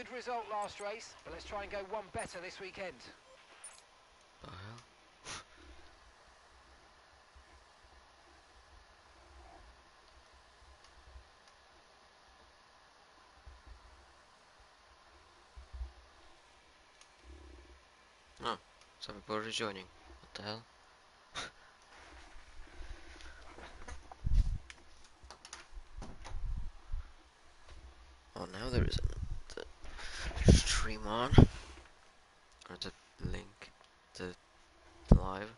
Good result last race, but let's try and go one better this weekend. The hell? Oh, some people are rejoining. What the hell? Oh, now there is the stream on. Or the link. The live.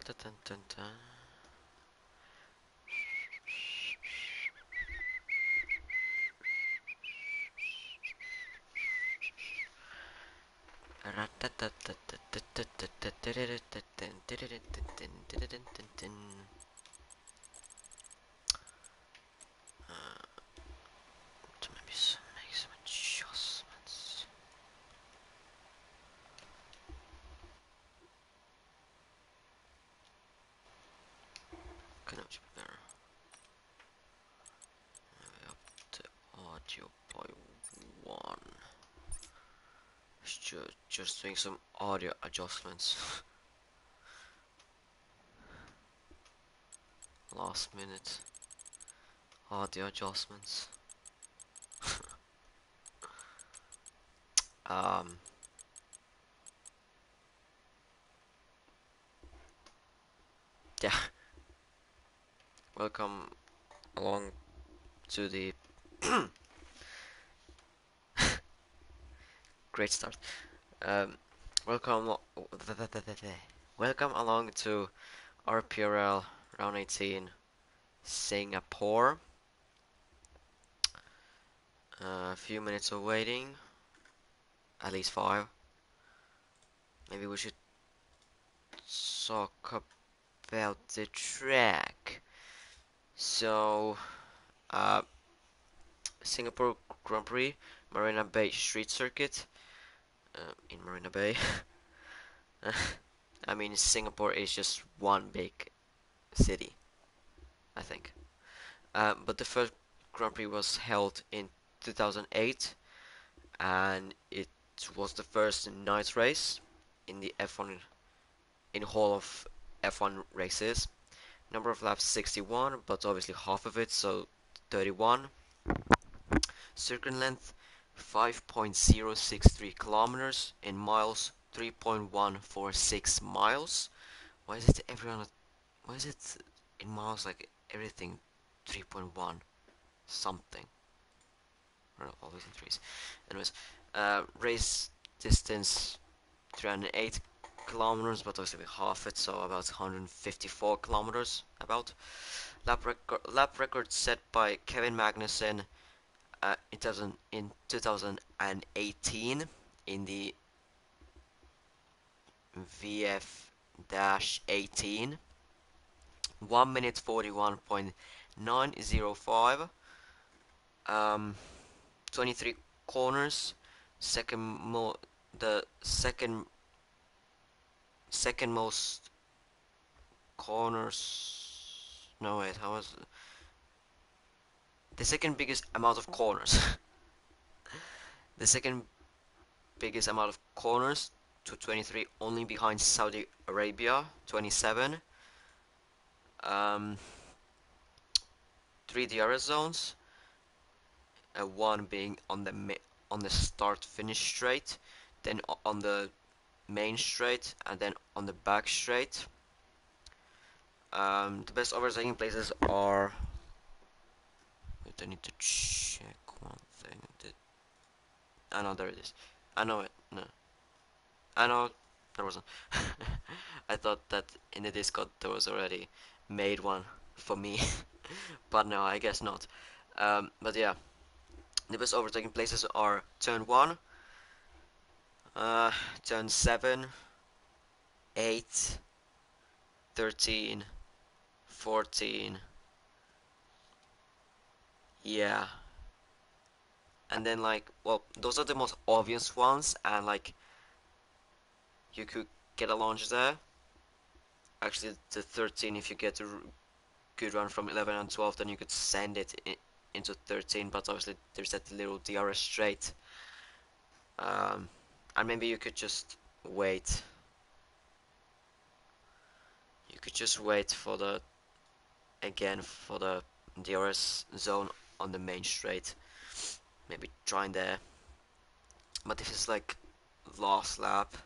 Dun, dun, dun. To maybe make some adjustments. Can I be better? Maybe up the audio by 1. Just doing some audio adjustments. Last minute audio adjustments. um yeah. Welcome along to the great start. Um welcome welcome along to RPL round 18 Singapore. A few minutes of waiting, at least 5. Maybe we should talk about the track. So, Singapore Grand Prix, Marina Bay Street Circuit, in Marina Bay. I mean, Singapore is just one big city, I think. But the first Grand Prix was held in 2008, and it was the first night race in the F1 in whole of F1 races. Number of laps 61, but obviously half of it, so 31. Circuit length 5.063 kilometers. In miles 3.146 miles. Why is it everyone? Why is it in miles like everything 3.1 something? I don't know, always in threes. Anyways, race distance 308 kilometers, but obviously half it, so about 154 kilometers. About lap record set by Kevin Magnussen in 2018 in the VF-18. 1 minute 41.905. 23 corners. The second most corners. No wait, how was it? The second biggest amount of corners. The second biggest amount of corners to 23, only behind Saudi Arabia 27. 3 DRS zones. One being on the start finish straight, then on the main straight, and then on the back straight. The best overtaking places are. Wait, I need to check one thing. I know there it is. I know it. No, I know there wasn't. I thought that in the Discord there was already made one for me, but no, I guess not. But yeah, the best overtaking places are turn 1, turn 7, 8, 13, 14, yeah. And then like, well, those are the most obvious ones, and like, you could get a launch there. Actually, the 13, if you get a good run from 11 and 12, then you could send it into 13. But obviously, there's that little DRS straight, um, and maybe you could just wait. You could just wait for the for the DRS zone on the main straight. Maybe try in there. But if it's like last lap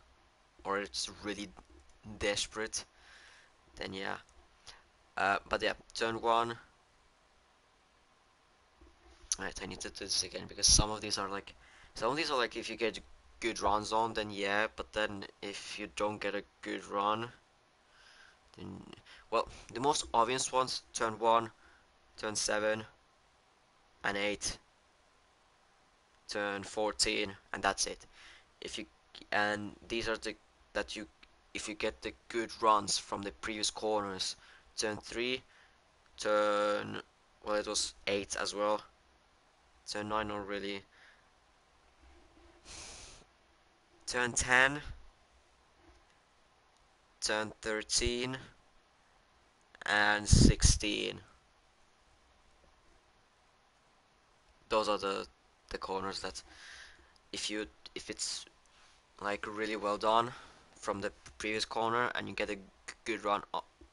or it's really desperate, then yeah. But yeah, turn one. Alright, I need to do this again because some of these are like if you get good runs on, then yeah. But then if you don't get a good run, then well, the most obvious ones: turn one, turn 7, and 8, turn 14, and that's it. If you and these are the that you if you get the good runs from the previous corners, turn 3, turn well it was 8 as well, turn 9 not really, turn 10, turn 13, and 16. Those are the corners that if you if it's like really well done from the previous corner and you get a good run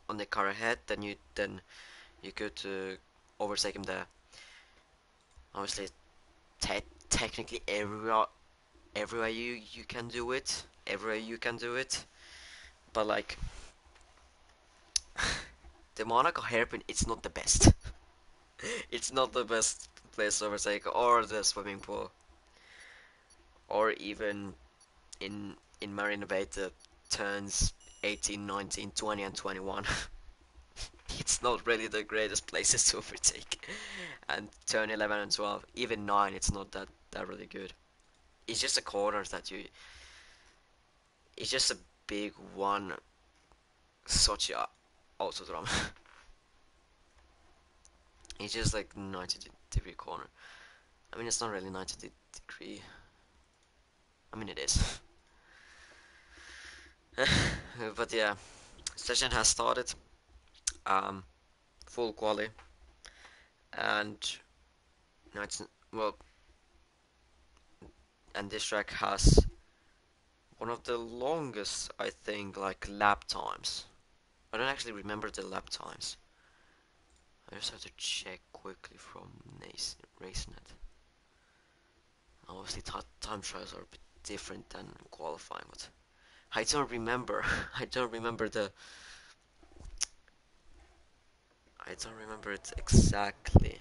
on the car ahead, then you could overtake him there. Obviously, technically everywhere you can do it, everywhere you can do it, but like the Monaco hairpin, it's not the best. It's not the best place to overtake, or the swimming pool, or even in Marina Bay the turns 18, 19, 20, and 21. It's not really the greatest places to overtake. And turn 11 and 12, even 9, it's not that really good. It's just the corners that you. It's just a big one. Sochi autodrom. It's just like 90-degree corner. I mean, it's not really 90-degree. I mean, it is. But yeah, session has started. Um, full quali, and no, it's well, and this track has one of the longest, I think, like lap times. I don't actually remember the lap times. I just have to check quickly from RaceNet. Obviously, time trials are a bit different than qualifying, but I don't remember. I don't remember the. I don't remember it exactly.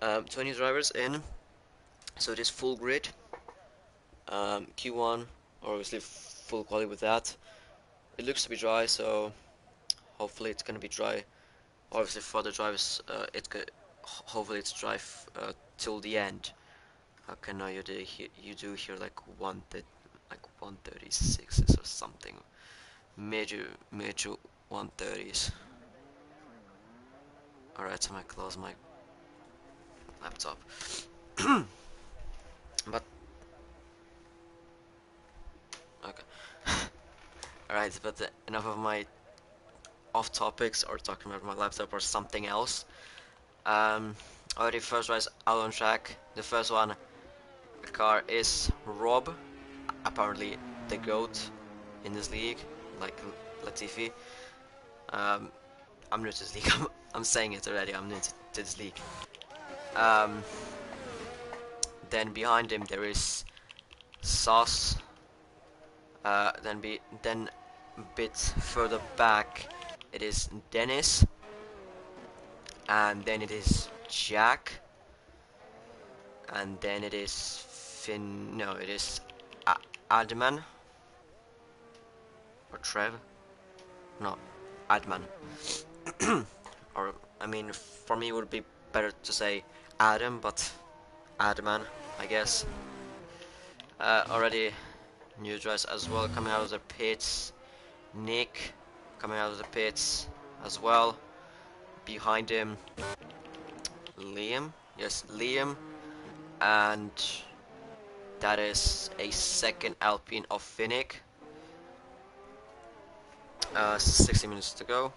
20 drivers in, so it is full grid. Q1, obviously full quality with that. It looks to be dry, so hopefully it's gonna be dry. Obviously for the drivers, hopefully it's dry till the end. Okay, now you do here like 136s or something, major 130s. Alright, so I might close my laptop. But okay. Alright, but enough of my off topics or talking about my laptop or something else. Already first race out on track. The first one, the car is Rob, apparently the GOAT in this league, like Latifi. Um, I'm new to this league. I'm saying it already. I'm new to this league. Um, then behind him there is Sauce. Then a bit further back it is Dennis, and then it is Jack, and then it is Finn. No, it is Adman or Trev. No, Adman. Or I mean, for me it would be better to say Adam, but Adman, I guess. Already new dress as well coming out of the pits. Nick coming out of the pits as well. Behind him, Liam. Yes, Liam. And that is a second Alpine of Finnick. 60 minutes to go.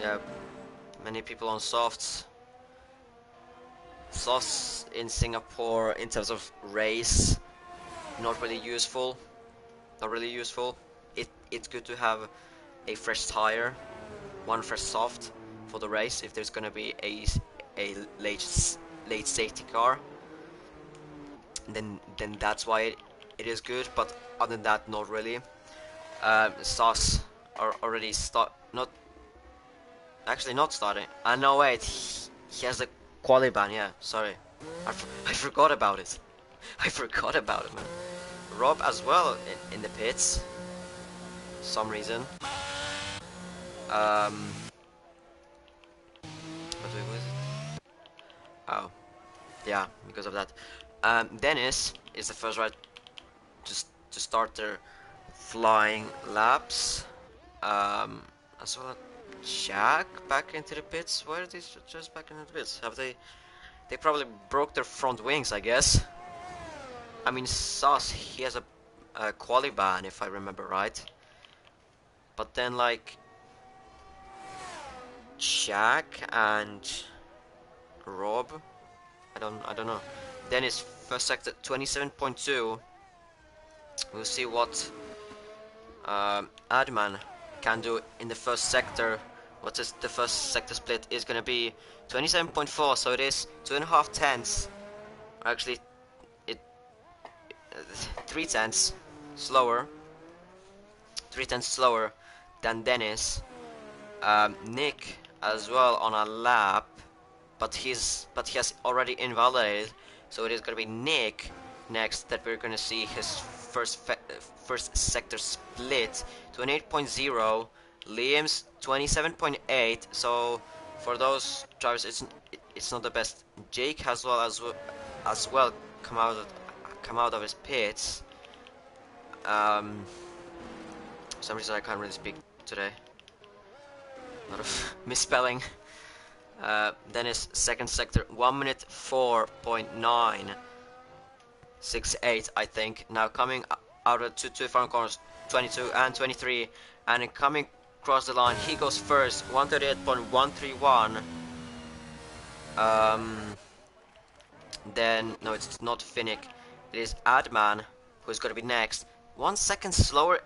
Yeah, many people on softs. Softs in Singapore in terms of race, not really useful. Not really useful. It's good to have a fresh tire, one fresh soft for the race if there's gonna be a late safety car. Then that's why it is good. But other than that, not really. Sauce are already not starting. No, wait, he has a quali ban. Yeah, sorry, I forgot about it. I forgot about it, man. Rob as well in the pits, some reason. What was it? Oh, yeah, because of that. Dennis is the first ride to start their flying laps. As well as Jack back into the pits. Why are they just back into the pits? Have they? They probably broke their front wings, I guess. I mean, Sauce, he has a quali ban, if I remember right. But then, like, Jack and Rob, I don't know. Dennis first sector 27.2. We'll see what Adman can do in the first sector. What is the first sector split is gonna be 27.4, so it is 2.5 tenths. Actually, it 3 tenths slower. 3 tenths slower than Dennis. Nick as well on a lap, but he has already invalidated, so it is gonna be Nick next that we're gonna see his first sector split. 28.0, Liam's 27.8. So for those drivers, it's not the best. Jake as well come out of his pits. For some reason I can't really speak today. A lot of misspelling. Dennis second sector 1 minute 4.968, I think. Now coming out of two front corners, 22 and 23, and coming across the line, he goes first, 138.131. Then no, it's not Finnick. It is Adman who's going to be next. 1 second slower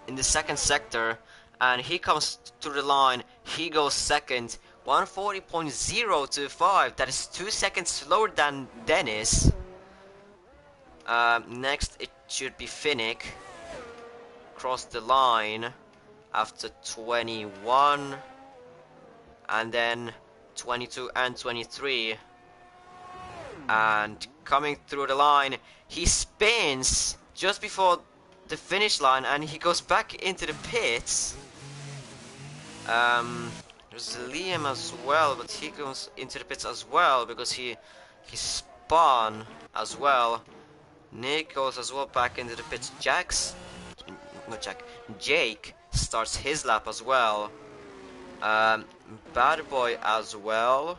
in the second sector, and he comes to the line. He goes second, 140.025. That is 2 seconds slower than Dennis. Next it should be Finnick. Cross the line after 21, and then 22 and 23. And coming through the line, he spins just before the finish line, and he goes back into the pits. There's Liam as well, but he goes into the pits as well because he spun as well. Nick goes as well back into the pits. Jake starts his lap as well. Bad Boy as well.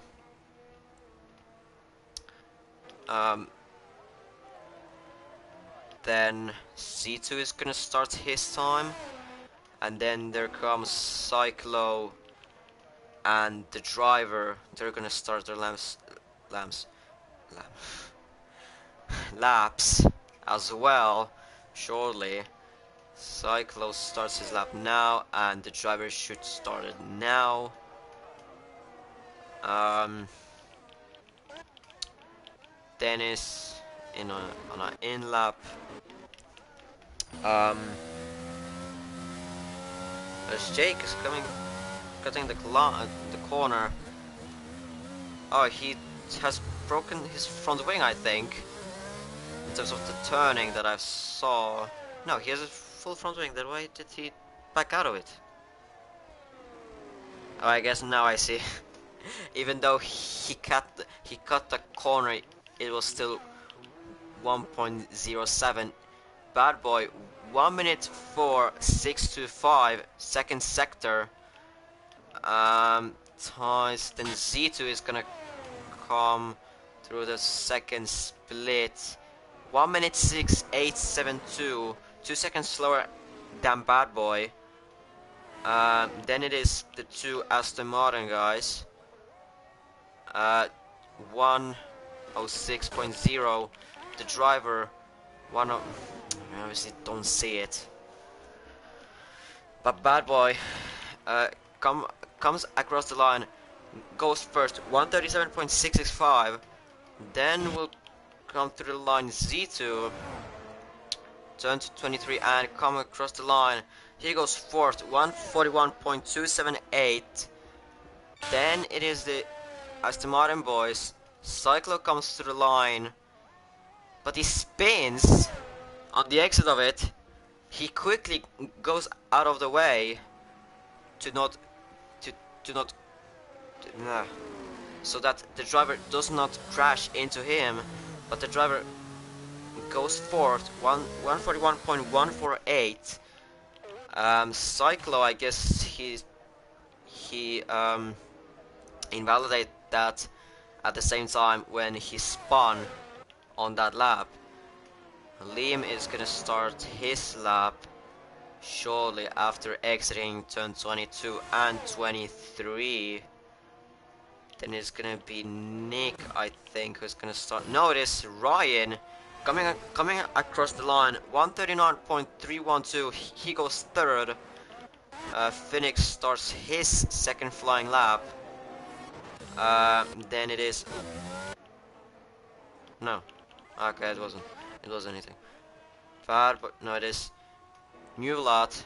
Then C2 is gonna start his time, and then there comes Cyclo and the driver. They're gonna start their laps as well shortly. Cyclo starts his lap now, and the driver should start it now. Dennis on an in lap. As Jake is cutting the corner. Oh, he has broken his front wing, I think. In terms of the turning that I saw. No, he has a full front wing. Then why did he back out of it? Oh, I guess now I see. Even though he cut the corner, it was still 1.07. Bad Boy 1 minute 4.625 second sector. Then Z2 is gonna come through the second split. 1 minute 6.872. 2 seconds slower than Bad Boy. Then it is the two Aston Martin guys. 106.0. The driver, I obviously don't see it. But Bad Boy comes across the line, goes first, 137.665. Then will come through the line Z2, turn to 23 and come across the line. He goes fourth, 141.278. Then it is the Aston Martin boys. Cyclo comes to the line, but he spins on the exit of it. He quickly goes out of the way so that the driver does not crash into him, but the driver goes fourth, 141.148. Cyclo, I guess he invalidated that at the same time when he spun on that lap. Liam is gonna start his lap shortly after exiting turn 22 and 23. Then it's gonna be Nick, I think, who's gonna start. No, it is Ryan coming across the line. 139.312. He goes third. Phoenix starts his second flying lap. Then it is. No. Okay, it wasn't anything. Bad, but no, it is Newlat.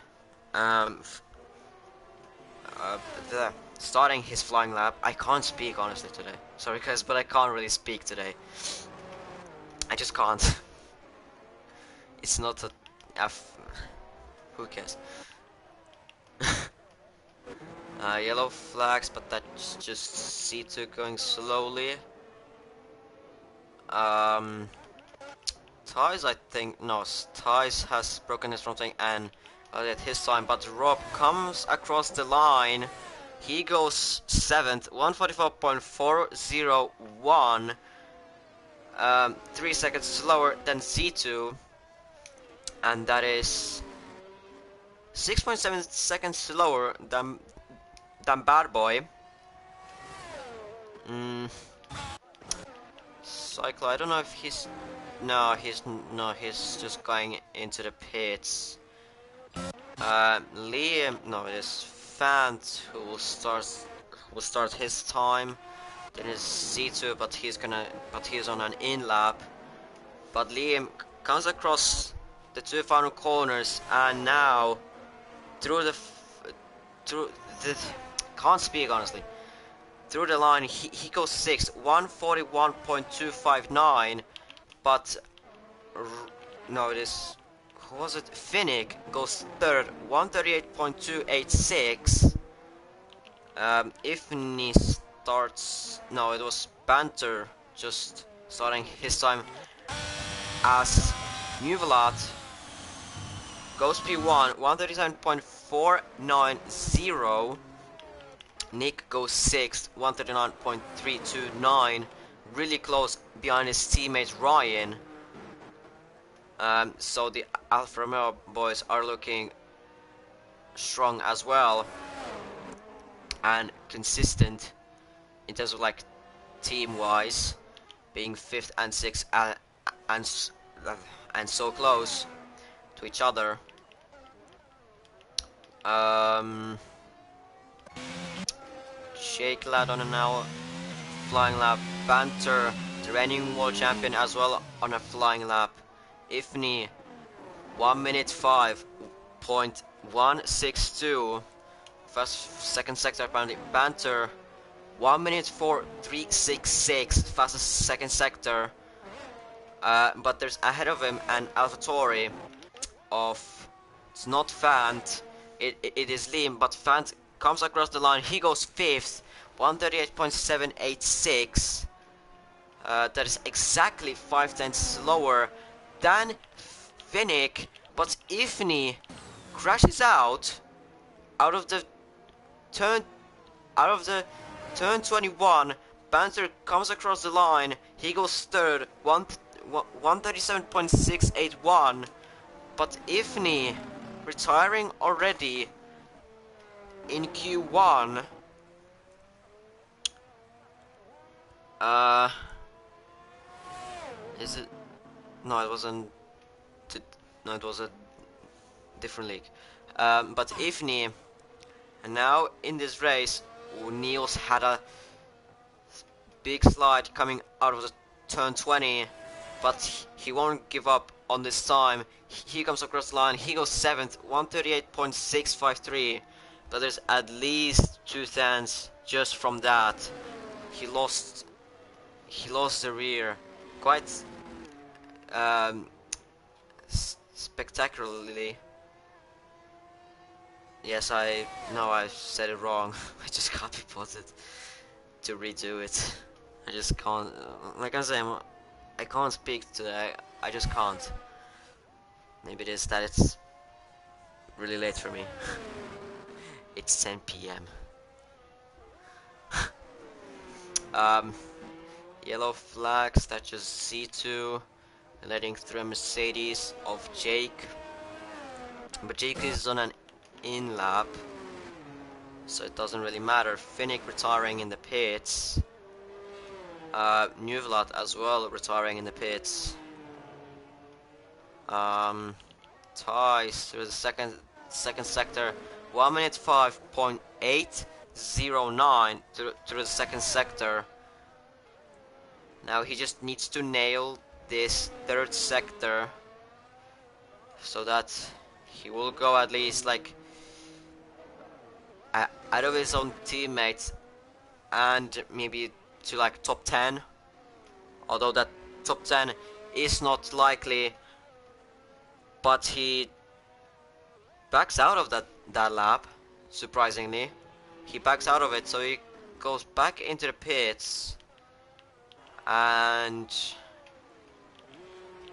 Starting his flying lap. I can't speak honestly today. Sorry guys, but I can't really speak today. I just can't. It's not a who cares? Yellow flags, but that's just C2 going slowly. Ties, I think, no, Ties has broken his front wing and at his time, but Rob comes across the line. He goes 7th, 144.401. 3 seconds slower than Z2, and that is 6.7 seconds slower than Bad Boy. Cyclo, I don't know if he's he's just going into the pits. Liam, no, it is Fant who will start his time. Then it's C2, but he's on an in lap. But Liam comes across the two final corners, and now through the can't speak honestly. Through the line, he goes 6th, 141.259. But no, it is, who was it? Finnick goes 3rd, 138.286. Ifni starts. No, it was Banter just starting his time as Nuvelat goes P1, 137.490. Nick goes 6th, 139.329. Really close behind his teammate Ryan. So the Alfa Romeo boys are looking strong as well and consistent in terms of like team-wise, being 5th and 6th and so close to each other. Shake Lad on an hour flying lap. Banter, the reigning world champion, as well on a flying lap. Ifni, 1 minute 5.162. Second sector apparently. Banter, 1 minute 4.366. Fastest second sector. But there's ahead of him an AlphaTauri of, it's not Fant, it is Liam, but Fant comes across the line. He goes 5th, 138.786. That is exactly 5 tenths slower than Finnick, but Ifni crashes out of the turn 21. Banter comes across the line. He goes 3rd, 137.681. But Ifni retiring already in Q1. Is it? No, it wasn't. No, it was a different league. But Ifni, and now in this race, Niels had a big slide coming out of the turn 20, but he won't give up on this time. He comes across the line, he goes 7th, 138.653, but there's at least 2 tenths just from that. He lost the rear quite spectacularly. Yes, I know I said it wrong. I just can't be bothered to redo it. I just can't. Like I say, I can't speak today. I just can't. Maybe it is that it's really late for me. It's 10 p.m. Yellow flags. That's just Z2 letting through a Mercedes of Jake. But Jake is on an in lap, so it doesn't really matter. Finnick retiring in the pits. Newvlat as well retiring in the pits. Ties through the second sector. 1 minute 5.809 through the second sector. Now he just needs to nail this third sector so that he will go at least like out of his own teammates and maybe to like top 10, although that top 10 is not likely, but he backs out of that lap, surprisingly. He backs out of it, so he goes back into the pits and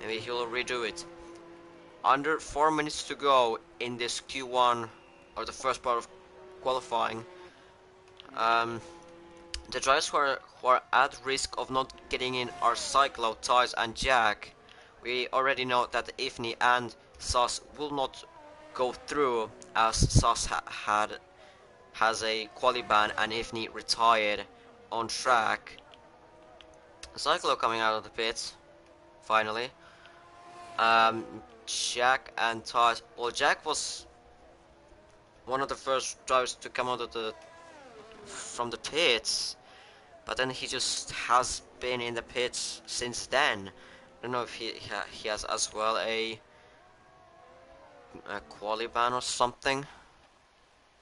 maybe he'll redo it. Under 4 minutes to go in this Q1, or the first part of qualifying. The drivers who are at risk of not getting in are Cyclo, Ties and Jack. We already know that Ifni and Sus will not go through, as Sus has a quali ban and Ifni retired on track. Cyclo coming out of the pits, finally. Jack and Ties. Well, Jack was one of the first drivers to come out of from the pits, but then he just has been in the pits since then. I don't know if he has as well a quali ban or something.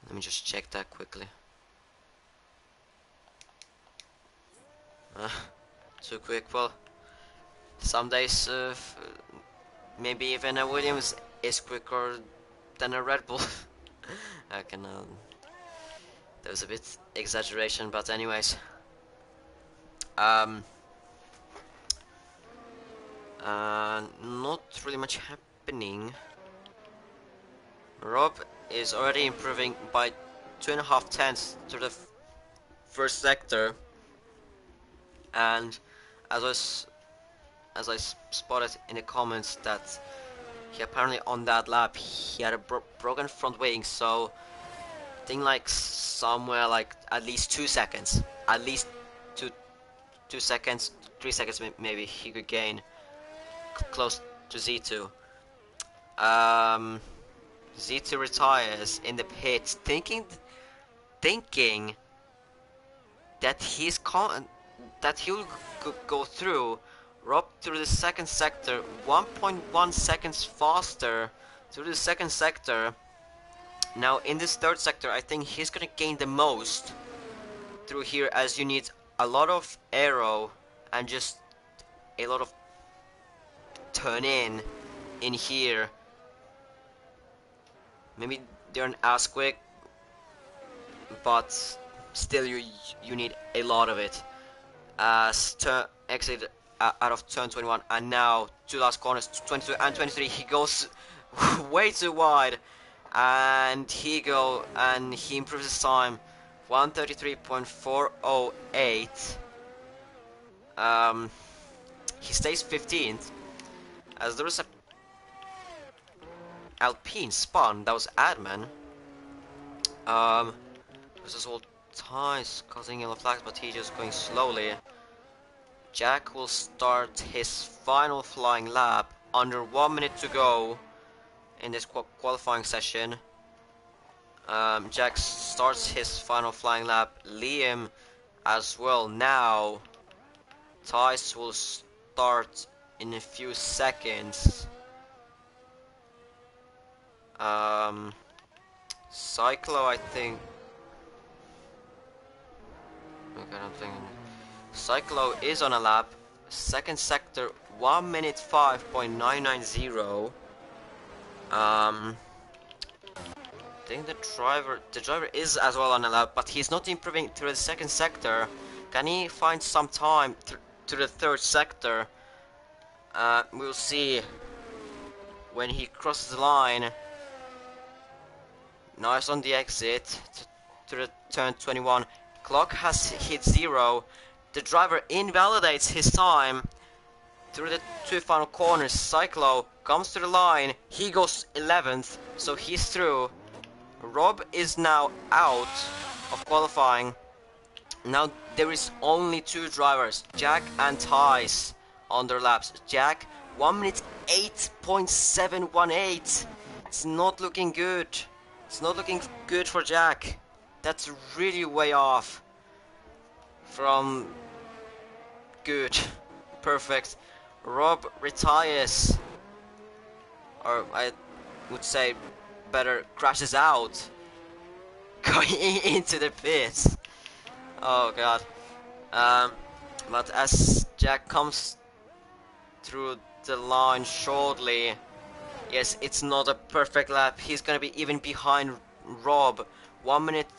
Let me just check that quickly. Too quick. Well, some days maybe even a Williams is quicker than a Red Bull. I can. That was a bit exaggeration, but anyways. Not really much happening. Rob is already improving by 2.5 tenths to the first sector, and as I spotted in the comments that he apparently on that lap he had a broken front wing, so I think like somewhere like at least 2 seconds, at least 2 seconds, 3 seconds maybe he could gain close to Z2. Z2 retires in the pits, thinking that he'll go through. Rob through the second sector, 1.1 seconds faster through the second sector. Now in this third sector, I think he's gonna gain the most through here, as you need a lot of aero and just a lot of turn in here. Maybe they aren't as quick, but still you need a lot of it. As exit out of turn 21, and now 2 last corners, 22 and 23. He goes way too wide, and he improves his time, 133.408. He stays 15th, as there is Alpine spun. That was Adman. This is all ties causing yellow flags, but he's just going slowly. Jack will start his final flying lap under 1 minute to go in this qualifying session. Jack starts his final flying lap. Liam as well now. Ties will start in a few seconds. Cyclo, I think. Okay, I don't think. Cyclo is on a lap. Second sector, 1 minute 5.990. I think the driver is as well on a lap, but he's not improving through the second sector. Can he find some time to the third sector? We'll see when he crosses the line. Nice on the exit to the turn 21. Clock has hit 0. The driver invalidates his time through the two final corners. Cyclo comes to the line. He goes 11th, so he's through. Rob is now out of qualifying. Now there is only two drivers, Jack and Tice, on their laps. Jack, 1 minute 8.718. It's not looking good. It's not looking good for Jack. That's really way off from good. Perfect. Rob retires, or I would say better, crashes out, going into the pits. Oh god. But as Jack comes through the line shortly, yes, it's not a perfect lap. He's gonna be even behind Rob. 1 minute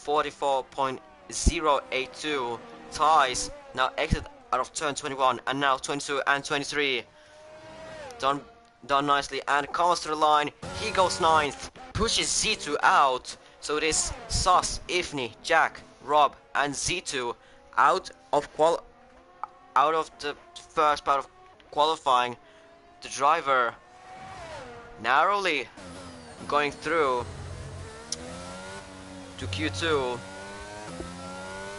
44.082. Ties now exit out of turn 21, and now 22 and 23. Done nicely, and comes to the line. He goes 9th, pushes Z2 out. So it is Sus, Ifni, Jack, Rob, and Z2 out of the first part of qualifying. The driver narrowly going through to Q2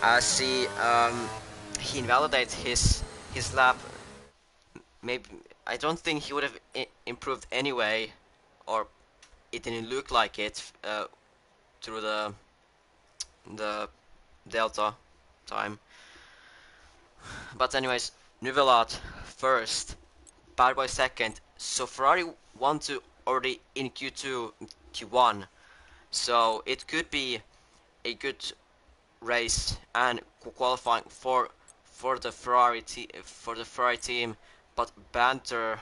as he invalidates his lap. Maybe I don't think he would have improved anyway, or it didn't look like it through the delta time. But anyways, Nuvelat first, Bad Boy second. So Ferrari won to already in Q1. So it could be a good race and qualifying for the Ferrari team. But Banter,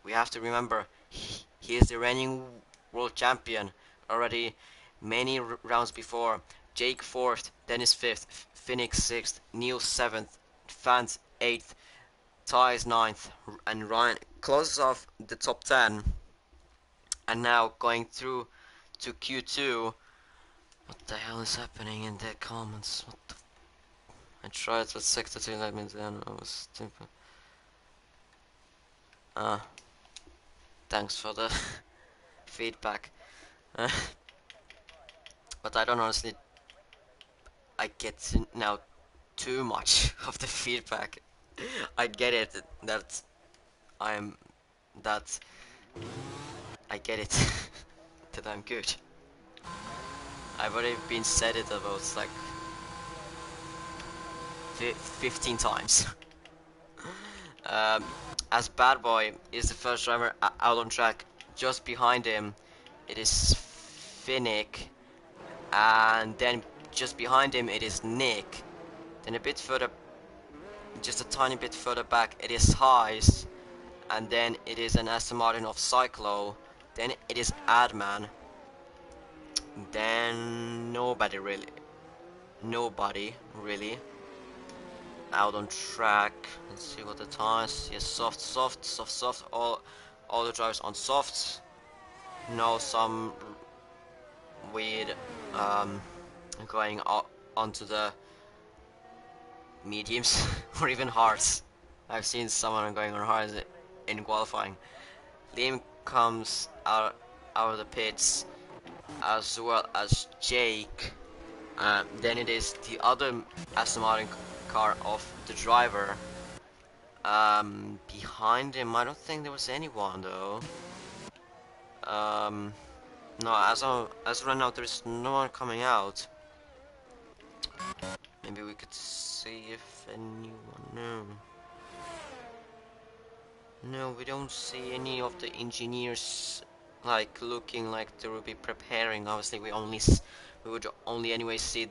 we have to remember, he is the reigning world champion already many rounds before. Jake 4th, Dennis 5th, Phoenix 6th, Neil 7th, Fans 8th, Ties 9th, and Ryan closes off the top 10. And now going through to Q2. What the hell is happening in the comments? What the I tried with sector to let me down. I was stupid. Thanks for the feedback. But I don't honestly. I get now too much of the feedback. I get it that I get it that I'm good. I've already been said it about like 15 times. As Bad Boy is the first driver out on track, just behind him it is Finnick, and then just behind him it is Nick. Then a bit further, just a tiny bit further back, it is Heis, and then it is an Aston Martin of Cyclo. Then it is Adman. Then nobody really out on track. Let's see what the times. Yes, soft. All the drivers on softs. No, some weird going onto the mediums or even hards. I've seen someone going on hards in qualifying. Liam comes out of the pits, as well as Jake. Then it is the other Aston Martin car of the driver. Behind him, I don't think there was anyone though. No, as of right now, there's no one coming out. Maybe we could see if anyone. No, we don't see any of the engineers like looking like they will be preparing. Obviously, we would only anyway see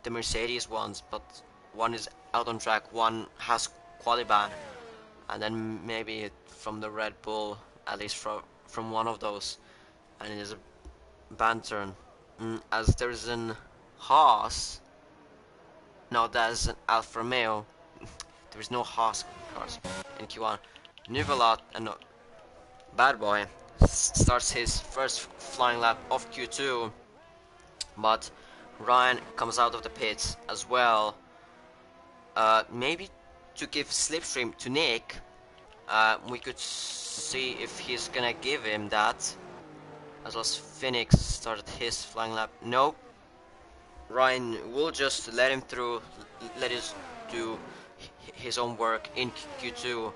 the Mercedes ones, but one is out on track, one has quali ban, and then maybe from the Red Bull, at least from one of those, and it is a ban turn. As there's an Haas. No, that's an Alfa Romeo. There is no Haas cars in Q1. Nuvelat and Bad Boy starts his first flying lap of Q2, but Ryan comes out of the pits as well. Maybe to give slipstream to Nick. We could see if he's gonna give him that. As well as Phoenix started his flying lap. Nope. Ryan will just let him through, let us do his own work in Q2.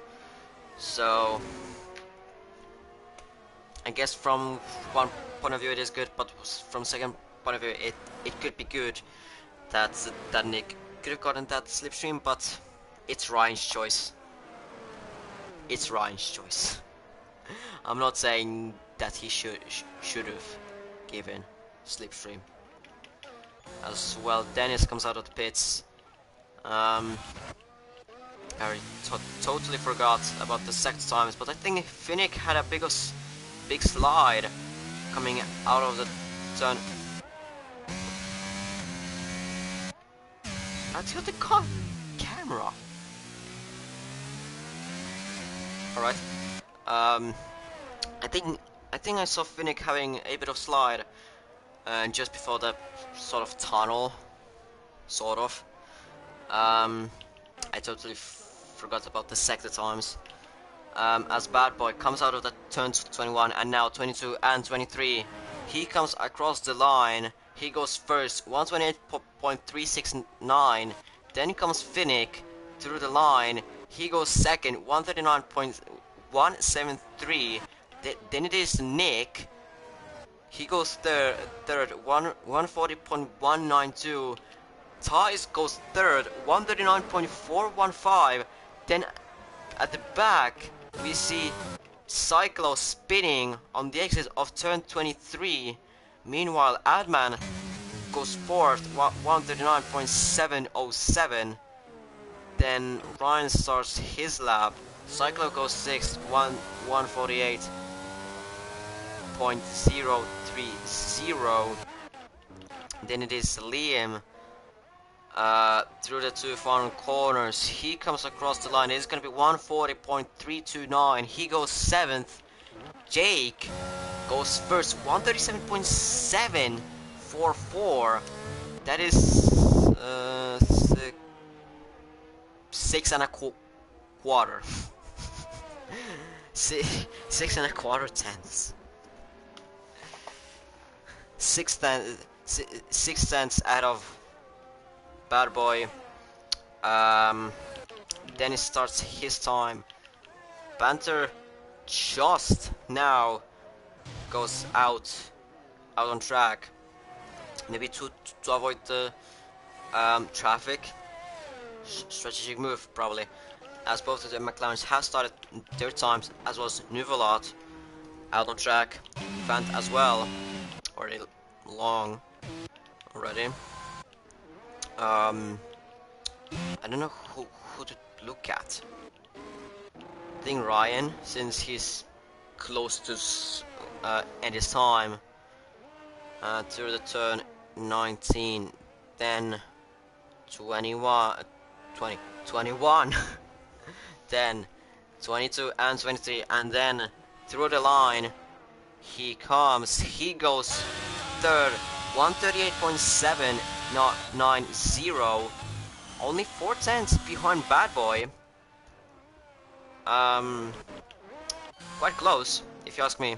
So I guess from one point of view it is good, but from second point of view it could be good that Nick could have gotten that slipstream, but it's Ryan's choice. It's Ryan's choice. I'm not saying that he should have given slipstream. As well, Dennis comes out of the pits. I totally forgot about the sector times, but I think Finnick had a big slide coming out of the turn. I took the camera. Alright. I think I saw Finnick having a bit of slide just before the sort of tunnel. Sort of. I totally forgot about the sector times. As Bad Boy comes out of the turn 21 and now 22 and 23, he comes across the line. He goes first, 128.369. Then comes Finnick through the line. He goes second, 139.173. Then it is Nick. He goes third, 140.192. Thais goes third, 139.415. Then at the back, we see Cyclo spinning on the exit of turn 23. Meanwhile, Adman goes fourth, 139.707. Then Ryan starts his lap. Cyclo goes sixth, 148.030. Then it is Liam. Through the two final corners, he comes across the line. It's gonna be 140.329. He goes seventh. Jake goes first, 137.744. That is six and a quarter. 6.25 tenths. 6 tenths out of Bad Boy. Then he starts his time. Panther just now goes out on track. Maybe to avoid the traffic. Strategic move probably, as both of the McLarens have started their times, as well as Nuvelat out on track. Fant as well, already long already. I don't know who to look at. I think Ryan, since he's close to end his time. Through the turn 19, then 21, then 22 and 23, and then through the line he comes. He goes third, 138.790, only 4 tenths behind Bad Boy. Quite close, if if you ask me,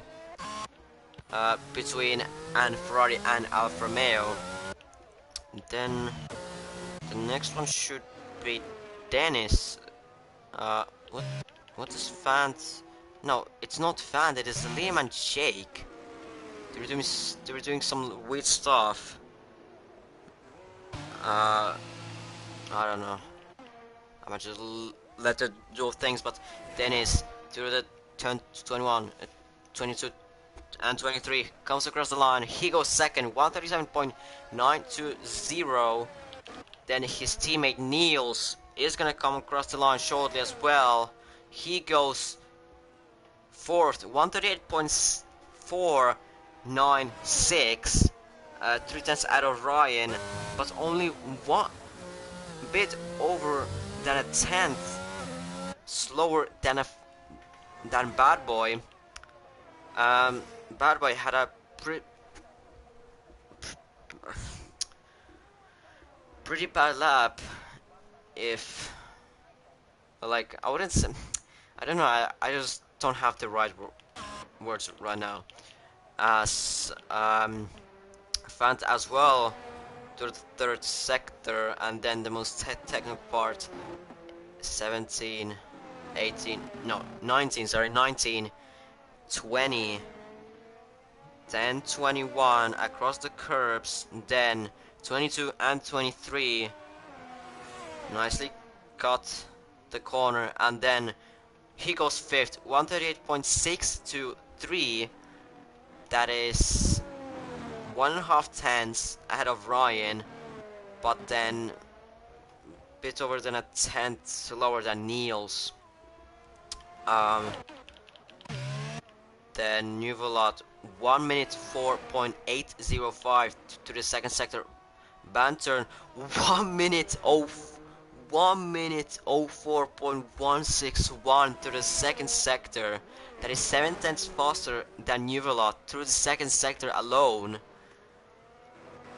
between and Ferrari and Alfa Romeo. Then the next one should be Dennis. What? What is Fant? No, it's not Fant. It is Liam and Jake. They were doing some weird stuff. I don't know. I might just let her do things, but Dennis through the turn 21, 22, and 23 comes across the line. He goes second, 137.920. Then his teammate Niels is gonna come across the line shortly as well. He goes fourth, 138.496, 3 tenths out of Ryan, but only one bit over than a tenth slower than Bad Boy. Bad Boy had a pretty bad lap. If like I wouldn't say, I don't know. I just don't have the right words right now. As Fant as well to the third sector, and then the most technical part, 17, 18, no, 19, sorry, 19, 20, then 21 across the curbs, then 22 and 23 nicely cut the corner, and then he goes fifth, 138.623. That is 1.5 tenths ahead of Ryan, but then bit over than a tenth slower than Niels. Then Nuvolot 1 minute 4.805 to the second sector. Banter 1 minute 04.161 to the second sector. That is 7 tenths faster than Nuvolot through the second sector alone.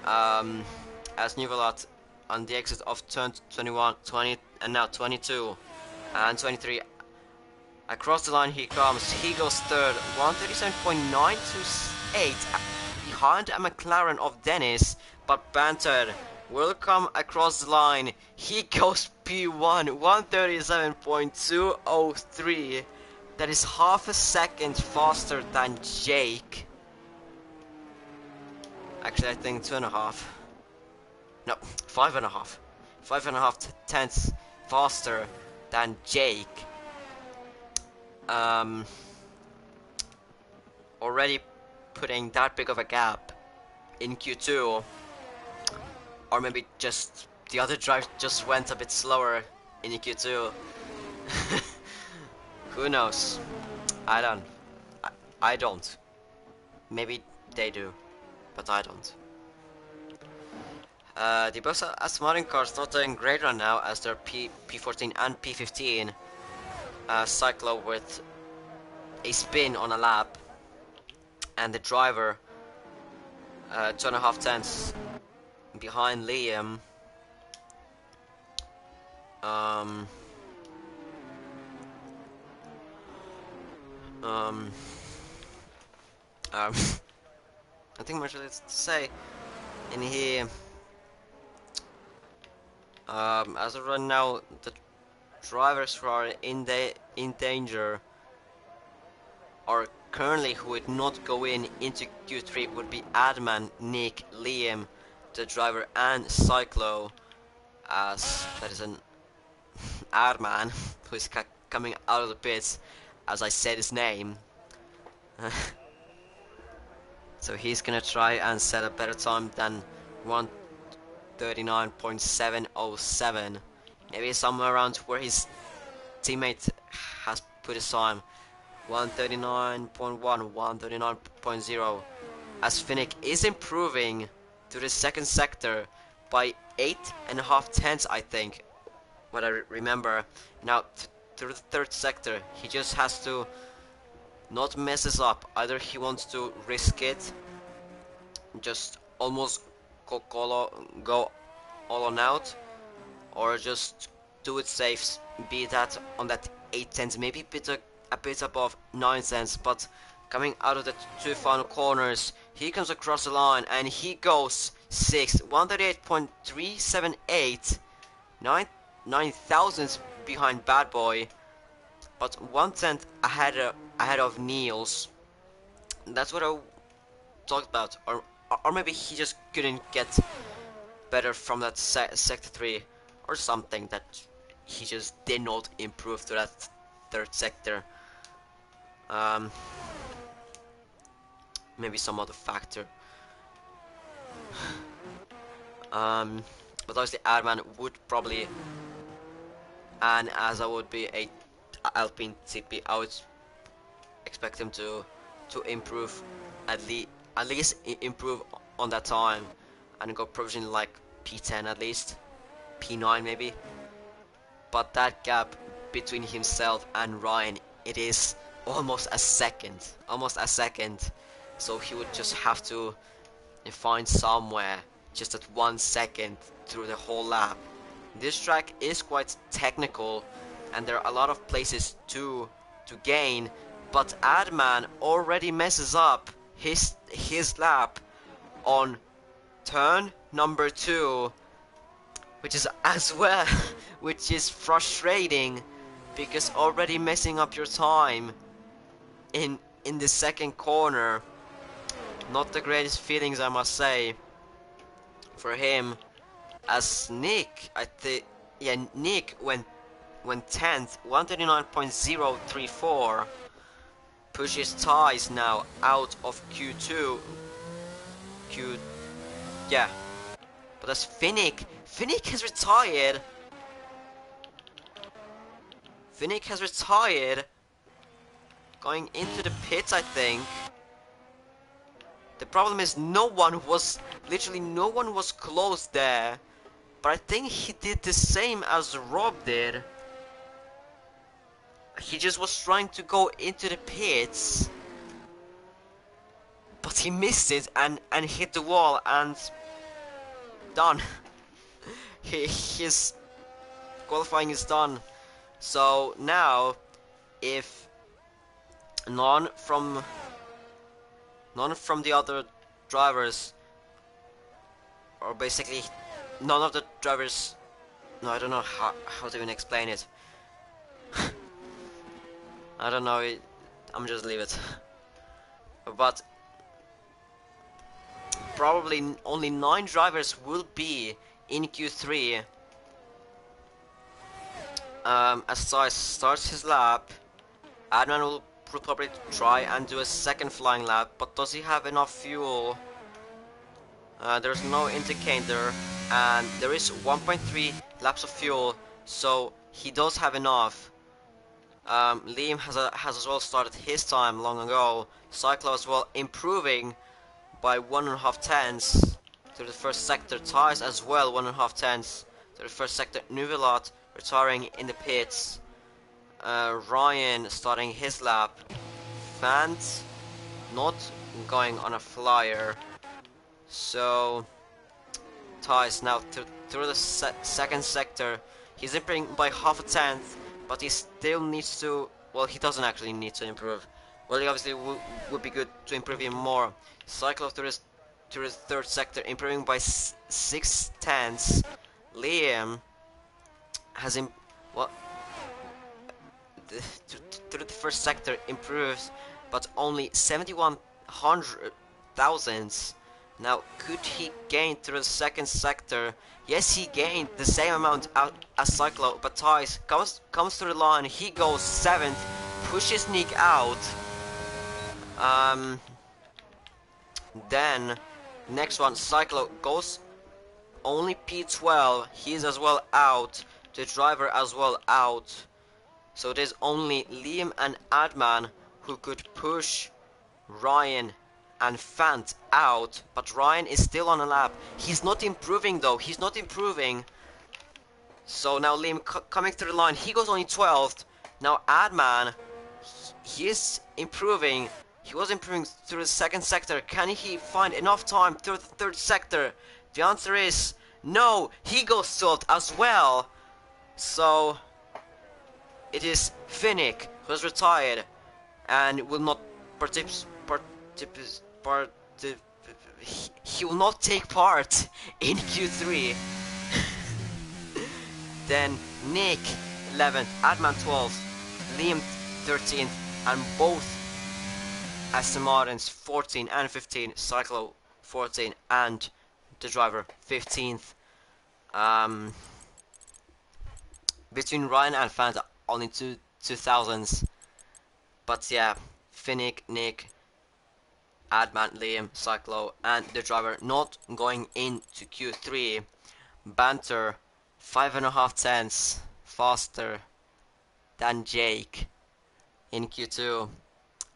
As Nuvolot on the exit of turn 21, 20, and now 22 and 23. Across the line he comes. He goes third, 137.928 behind a McLaren of Dennis, but Banter will come across the line. He goes P1, 137.203. That is half a second faster than Jake. Actually, I think 2.5. No, 5.5. 5.5 tenths faster than Jake. Already putting that big of a gap in Q2. Or maybe just the other drive just went a bit slower in Q2. Who knows? I don't. Maybe they do, but I don't. The both Aston Martin cars not doing great right now, as they're P14 and P15. Cyclo with a spin on a lap, and the driver 2.5 tenths behind Liam. I think much less to say in here. As of right now, the drivers who are in danger, or currently who would not go into Q3, would be Adman, Nick, Liam, the driver, and Cyclo, as that is an Adman who is coming out of the pits as I said his name. So he's gonna try and set a better time than 1:39.707. Maybe somewhere around where his teammate has put his time. 1:39.1, 1:39.0. As Finnick is improving to the second sector by 8.5 tenths, I think. What I remember. Now, through the third sector, he just has to not mess this up. Either he wants to risk it, just almost go all on out, or just do it safe, be that on that 8 tenths, maybe a bit above 9 cents, but coming out of the two final corners. He comes across the line and he goes 6th, 138.378, 9 thousandths behind Bad Boy, but 1/10 ahead of Niels. That's what I talked about, or maybe he just couldn't get better from that sector 3 or something, that he just did not improve to that third sector. Maybe some other factor. But obviously Adman would probably, and as I would be a Alpine TP, I would expect him to improve, at least improve on that time and go provision like P10 at least, P9 maybe. But that gap between himself and Ryan, it is almost a second. So he would just have to find somewhere just at 1 second through the whole lap. This track is quite technical and there are a lot of places to gain, but Adman already messes up his lap on turn number 2, which is as well which is frustrating, because already messing up your time in the second corner, not the greatest feelings, I must say, for him. As Nick, Nick went 10th, 139.034, pushes Ties now out of Q2. But that's Finnick. Finnick has retired. Going into the pits, I think. The problem is literally no one was close there. But I think he did the same as Rob did. He just was trying to go into the pits, but he missed it and hit the wall and done. His qualifying is done. So now, if none from the other drivers, or basically none of the drivers, no, I don't know how to even explain it. I don't know, I'm just leave it. But probably only 9 drivers will be in Q3. As Sai starts his lap, Adnan will probably try and do a second flying lap, but does he have enough fuel? There's no indicator, and there is 1.3 laps of fuel, so he does have enough. Liam has as well started his time long ago. Cyclo as well improving by 1.5 tenths to the first sector. Ties as well 1.5 tenths to the first sector. Nuvelat retiring in the pits. Ryan starting his lap. Fant not going on a flyer. So Ties now through the second sector. He's improving by 0.5 tenth, but he still needs to, well, he doesn't actually need to improve. Well, he obviously would be good to improve even more. Cyclo through the third sector, improving by 6 tenths. Liam has through the first sector improves, but only 71 thousandths. Now, could he gain through the second sector? Yes, he gained the same amount as Cyclo, but Ties comes through the line. He goes 7th, pushes Nick out. Then next one, Cyclo goes only P12. He's as well out. The driver as well out. So there's only Liam and Adman who could push Ryan and Fant out, but Ryan is still on a lap. He's not improving though, he's not improving. So now Liam coming through the line, he goes only 12th. Now Adman, he is improving. He was improving through the second sector. Can he find enough time through the third sector? The answer is no, he goes 12th as well. So it is Finnick who has retired and will not he will not take part in Q3. Then Nick 11th, Adman 12th, Liam 13th, and both Aston Martins 14 and 15, Cyclo 14, and the driver 15th. Between Ryan and Fanta, only 2000s. But yeah, Finnick, Nick, Adman, Liam, Cyclo, and the driver not going into Q3. Banter 5.5 tenths faster than Jake in Q2.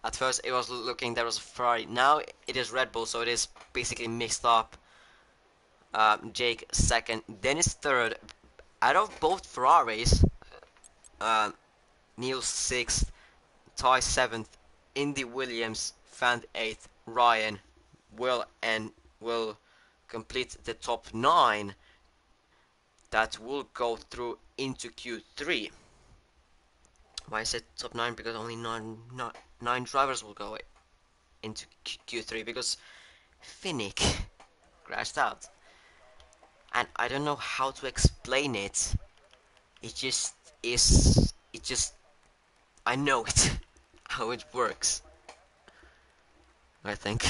At first it was looking there was a Ferrari, now it is Red Bull, so it is basically mixed up. Jake second, Dennis third. Out of both Ferraris, Neil sixth, Ty seventh, Indy Williams, Fant eighth, Ryan will complete the top 9 that will go through into Q3. Why I said top 9? Because only nine drivers will go into Q3 because Finnick crashed out. And I don't know how to explain it. It just is. It just. I know it. How it works. I think.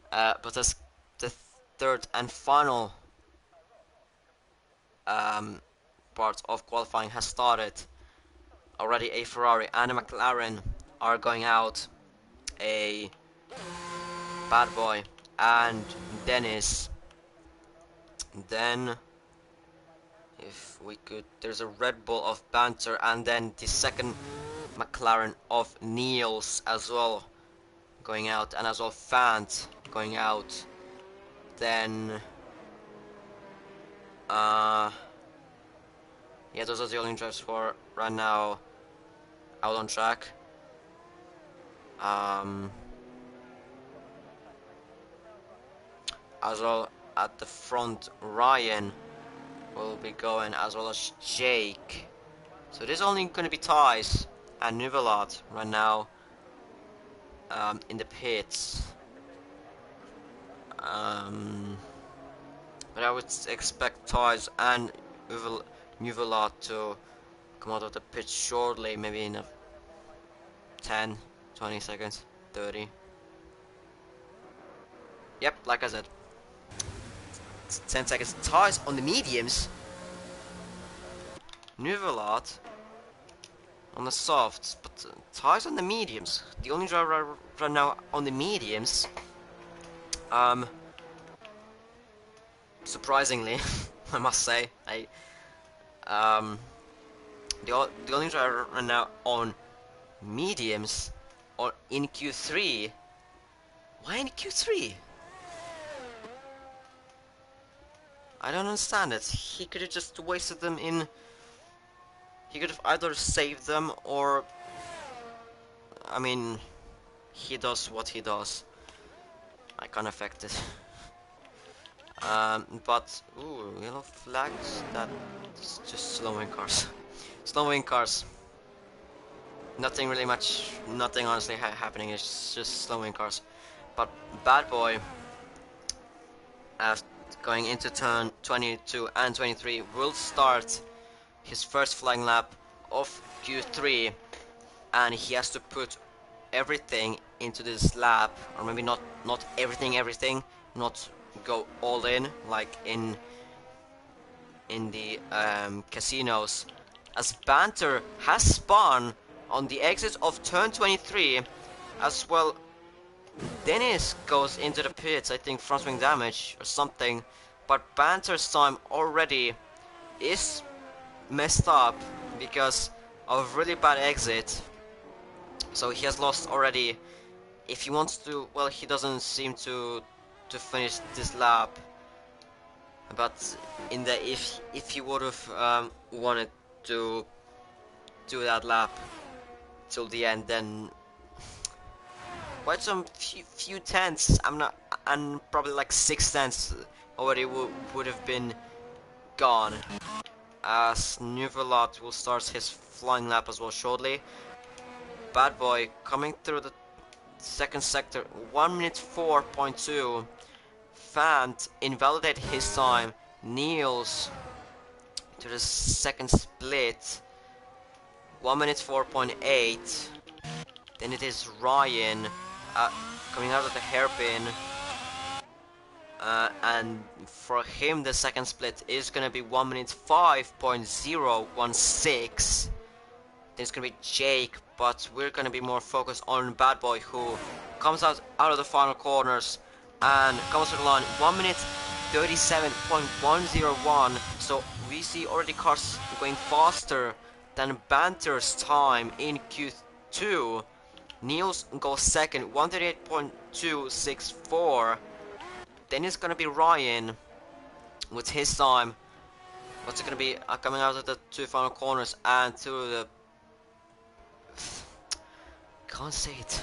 But as the third and final part of qualifying has started, already a Ferrari and a McLaren are going out. A Bad Boy and Dennis. Then, if we could, there's a Red Bull of Banter, and then the second McLaren of Niels as well going out, and as well Fant going out. Then, yeah, those are the only drives for right now out on track. As well at the front, Ryan will be going, as well as Jake. So there's only going to be Ties and Nuvelat right now in the pits. But I would expect Ties and Nuvelat to come out of the pit shortly, maybe in 10, 20 seconds, 30. Yep, like I said. 10 seconds. Ties on the mediums. Nuvelat on the softs, but Ties on the mediums. The only driver right now on the mediums. Surprisingly, I must say, the only driver right now on mediums or in Q3. Why in Q3? I don't understand it. He could have just wasted them in. He could have either saved them or. I mean, he does what he does. I can't affect it. But ooh, yellow flags. That's just slowing cars. Slowing cars. Nothing really much. Nothing honestly happening. It's just slowing cars. But Bad Boy. Going into turn 22 and 23 will start his first flying lap of Q3, and he has to put everything into this lap, or maybe not everything, not go all in like in the casinos, as Banter has spun on the exit of turn 23 as well. Dennis goes into the pits, I think front wing damage or something, but Banter's time already is messed up because of really bad exit. So he has lost already. If he wants to, well, he doesn't seem to finish this lap. But in the if he would have wanted to do that lap till the end, then quite some few tenths. And probably like 6 tenths already would have been gone. As Nuvelat will start his flying lap as well shortly. Bad Boy coming through the second sector, 1 minute 4.2. Fant invalidated his time. Niels to the second split, 1 minute 4.8. Then it is Ryan coming out of the hairpin. And for him, the second split is gonna be 1 minute 5.016. Then it's gonna be Jake, but we're gonna be more focused on Bad Boy, who comes out of the final corners and comes to the line 1 minute 37.101. So we see already cars going faster than Banter's time in Q2. Niels goes second, 138.264. Then it's gonna be Ryan with his time. What's it gonna be coming out of the two final corners and through the can't say it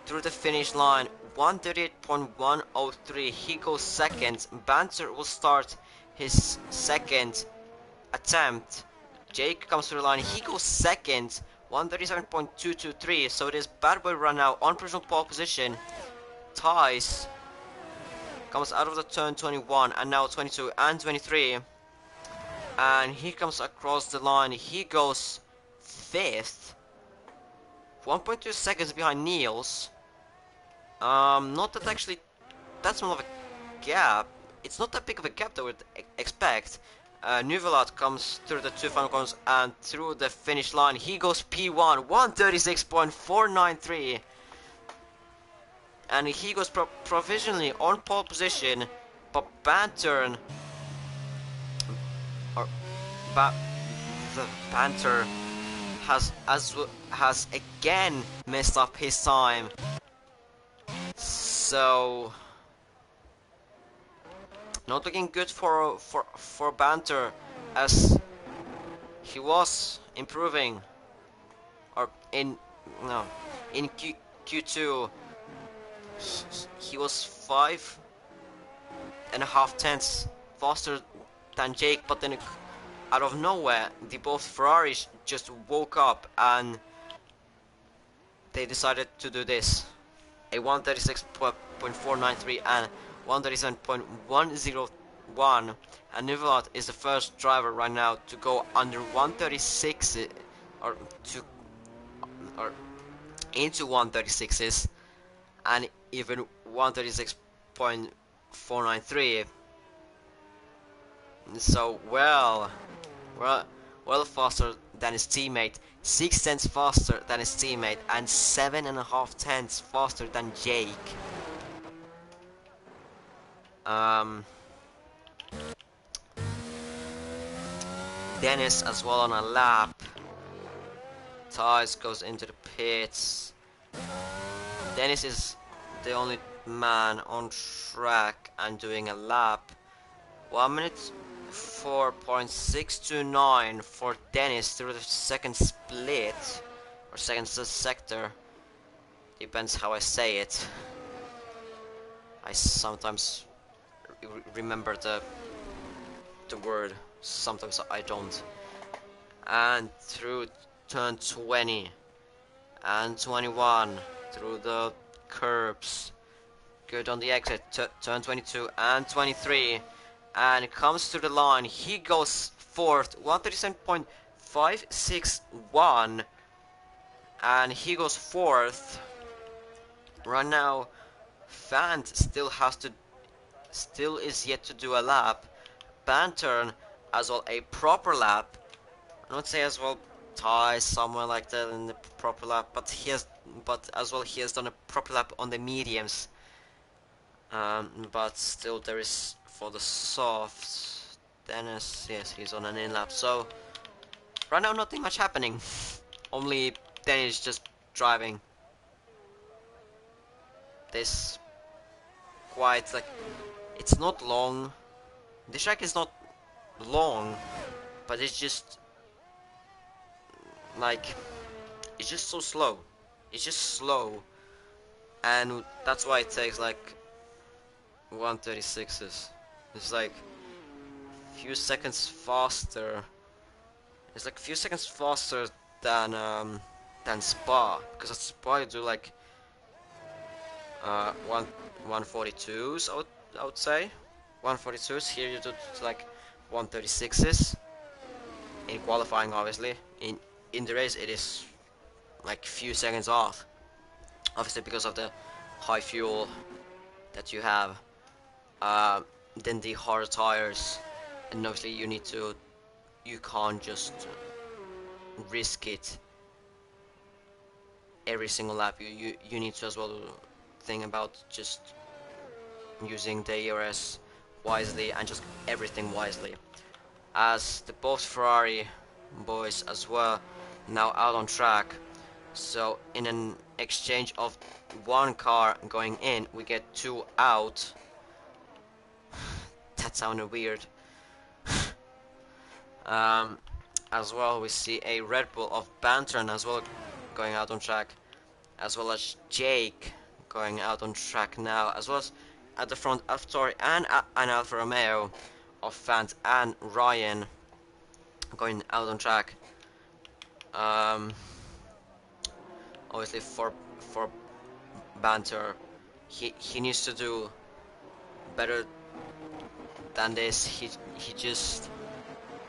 through the finish line, 138.103. He goes second. Banter will start his second attempt. Jake comes to the line. He goes second, 137.223. So it is Bad Boy run now on provisional pole position. Ties comes out of the turn 21 and now 22 and 23, and he comes across the line. He goes fifth, 1.2 seconds behind Niels. Not that actually that's more of a gap. It's not that big of a gap that we'd expect. Nuvelat comes through the two final corners and through the finish line. He goes P1, 136.493. And he goes provisionally on pole position, but Banter the Banter has again messed up his time. So not looking good for Banter, as he was improving, or in Q2. He was 5.5 tenths faster than Jake, but then out of nowhere, both Ferraris just woke up and they decided to do this. A 136.493 and 137.101. And Nuvelat is the first driver right now to go under 136 or into 136s. And even 136.493. So well faster than his teammate, 6 tenths faster than his teammate, and 7.5 tenths faster than Jake. Dennis as well on a lap. Ties goes into the pits. Dennis is the only man on track and doing a lap. 1 minute 4.629 for Dennis through the second split, or second sector. Depends how I say it. I sometimes remember the word, sometimes I don't. And through turn 20 and 21 through the curbs, good on the exit, turn 22 and 23, and comes to the line. He goes fourth, 137.561, and he goes fourth. Right now, Fant still is yet to do a lap. Banter as well a proper lap. I would say as well Ties somewhere like that in the proper lap, but he has done a proper lap on the mediums. But still there is for the softs. Dennis, yes, he's on an in lap. So right now nothing much happening. Only Dennis just driving this quite, like, it's not long. The track is not long, but it's just like, it's just so slow. It's just slow, and that's why it takes like 136s. It's like few seconds faster. It's like a few seconds faster than than Spa, because at Spa you do like 142s, I would say 142s. Here you do like 136s in qualifying, obviously. In the race it is like few seconds off, obviously because of the high fuel that you have. Then the hard tires, and obviously you can't just risk it every single lap. You need to as well think about just using the ERS wisely and just everything wisely. As the both Ferrari boys as well now out on track, so in an exchange of one car going in, we get two out. That sounded weird. As well, we see a Red Bull of Bantern as well going out on track, as well as Jake going out on track now, as well as at the front AlphaTauri and an Alfa Romeo of Fant and Ryan going out on track. Obviously for Banter, he needs to do better than this. He just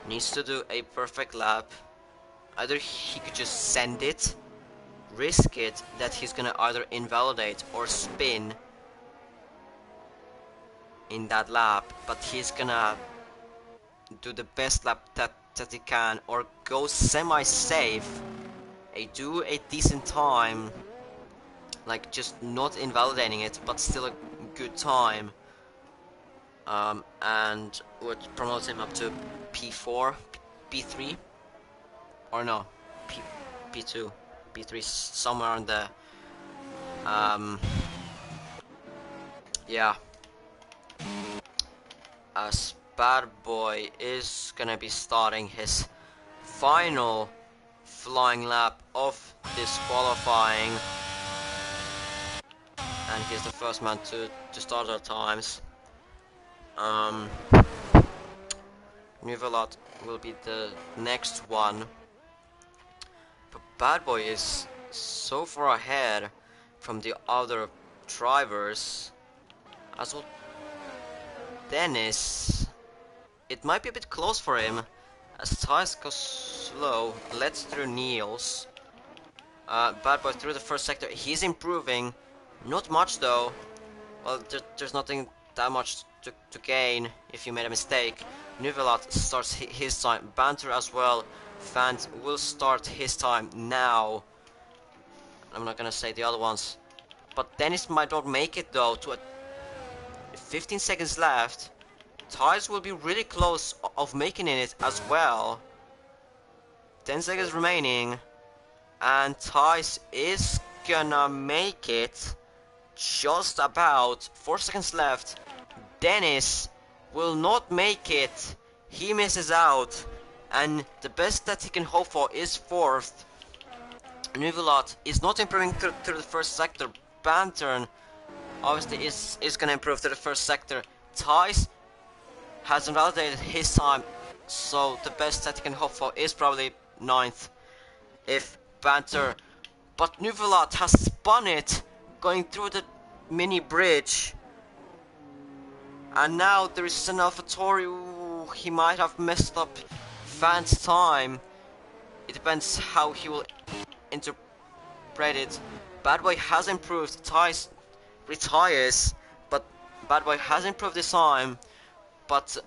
needs to do a perfect lap. Either he could just send it, risk it that he's gonna either invalidate or spin in that lap, but he's gonna do the best lap that he can, or go semi-safe, do a decent time, like just not invalidating it but still a good time, and would promote him up to P4, P3, or no, P2, P3, somewhere on there. Yeah. As Bad Boy is gonna be starting his final flying lap of this qualifying, and he's the first man to start our times. Nuvelot will be the next one, but Bad Boy is so far ahead from the other drivers. As well, Dennis, it might be a bit close for him as tires go slow. Let's through Niels. Bad Boy through the first sector. He's improving, not much though. Well, there's nothing that much to gain if you made a mistake. Nuvelot starts his time. Banter as well. Fant will start his time now. I'm not gonna say the other ones, but Dennis might not make it though. 15 seconds left. Tires will be really close of making it as well. 10 seconds remaining, and Thijs is gonna make it just about. 4 seconds left. Dennis will not make it. He misses out, and the best that he can hope for is 4th. Nuvelot is not improving through the first sector. Bantern obviously is gonna improve to the first sector. Thijs has invalidated his time, so the best that he can hope for is probably 9th if Banter. But Nuvelot has spun it going through the mini bridge, and now there is an AlphaTauri. Ooh, he might have messed up Fant's time. It depends how he will interpret it. Bad Boy has improved. Thijs retires, but Bad Boy has improved his time, but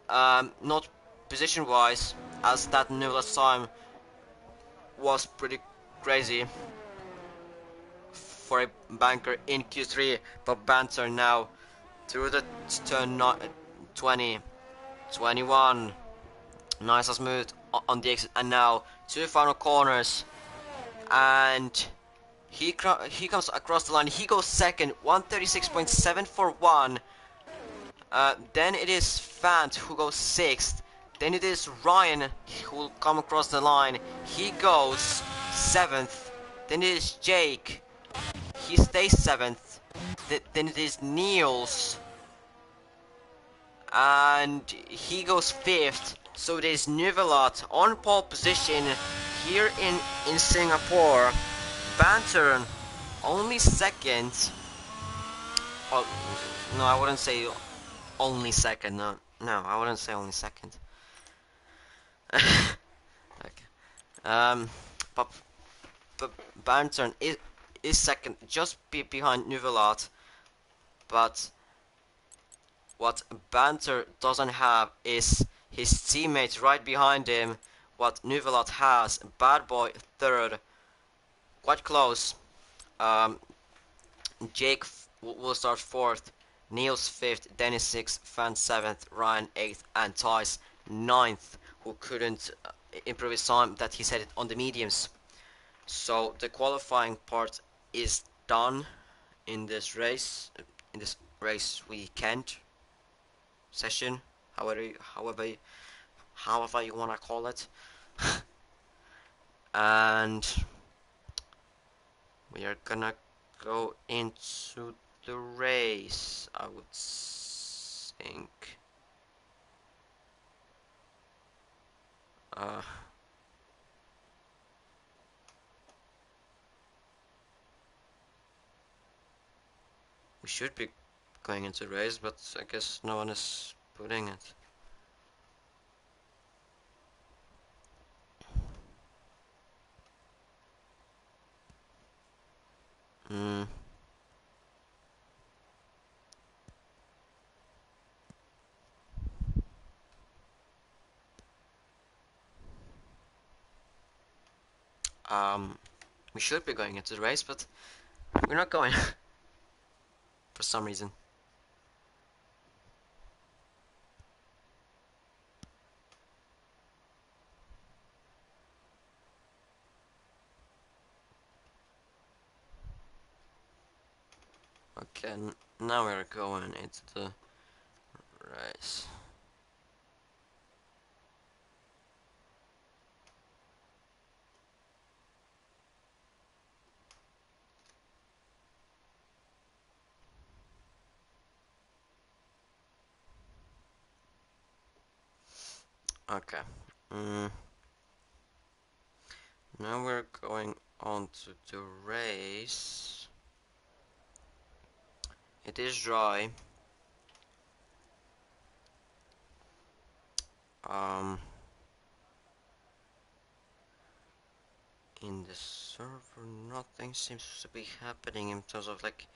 not position wise, as that Nuvelot's time was pretty crazy for a banker in Q3. But Banter now through the turn 20, 21, nice and smooth on the exit, and now 2 final corners, and he comes across the line. He goes second, 136.741. Then it is Fant who goes 6th. Then it is Ryan who will come across the line. He goes 7th. Then it is Jake. He stays 7th. Then it is Niels, and he goes 5th. So it is Nuvelot on pole position. here in Singapore, Banter only second. Oh no, I wouldn't say only second. No, I wouldn't say only second. Okay. But Banter is second, just behind Nuvelat. But what Banter doesn't have is his teammate right behind him. What Nuvelat has, Bad Boy third, quite close. Um, Jake will start fourth, Niels fifth, Dennis sixth, Fan seventh, Ryan eighth, and Tice ninth, who couldn't improve his time that he set it on the mediums. So the qualifying part is done in this race, weekend session, however you wanna call it, and we are gonna go into the race. I would think. We should be going into the race, but I guess no one is putting it. Hmm. We should be going into the race, but we're not going for some reason. Okay, now we're going into the race. Okay. Now we're going on to the race. It is dry. In the server, nothing seems to be happening in terms of like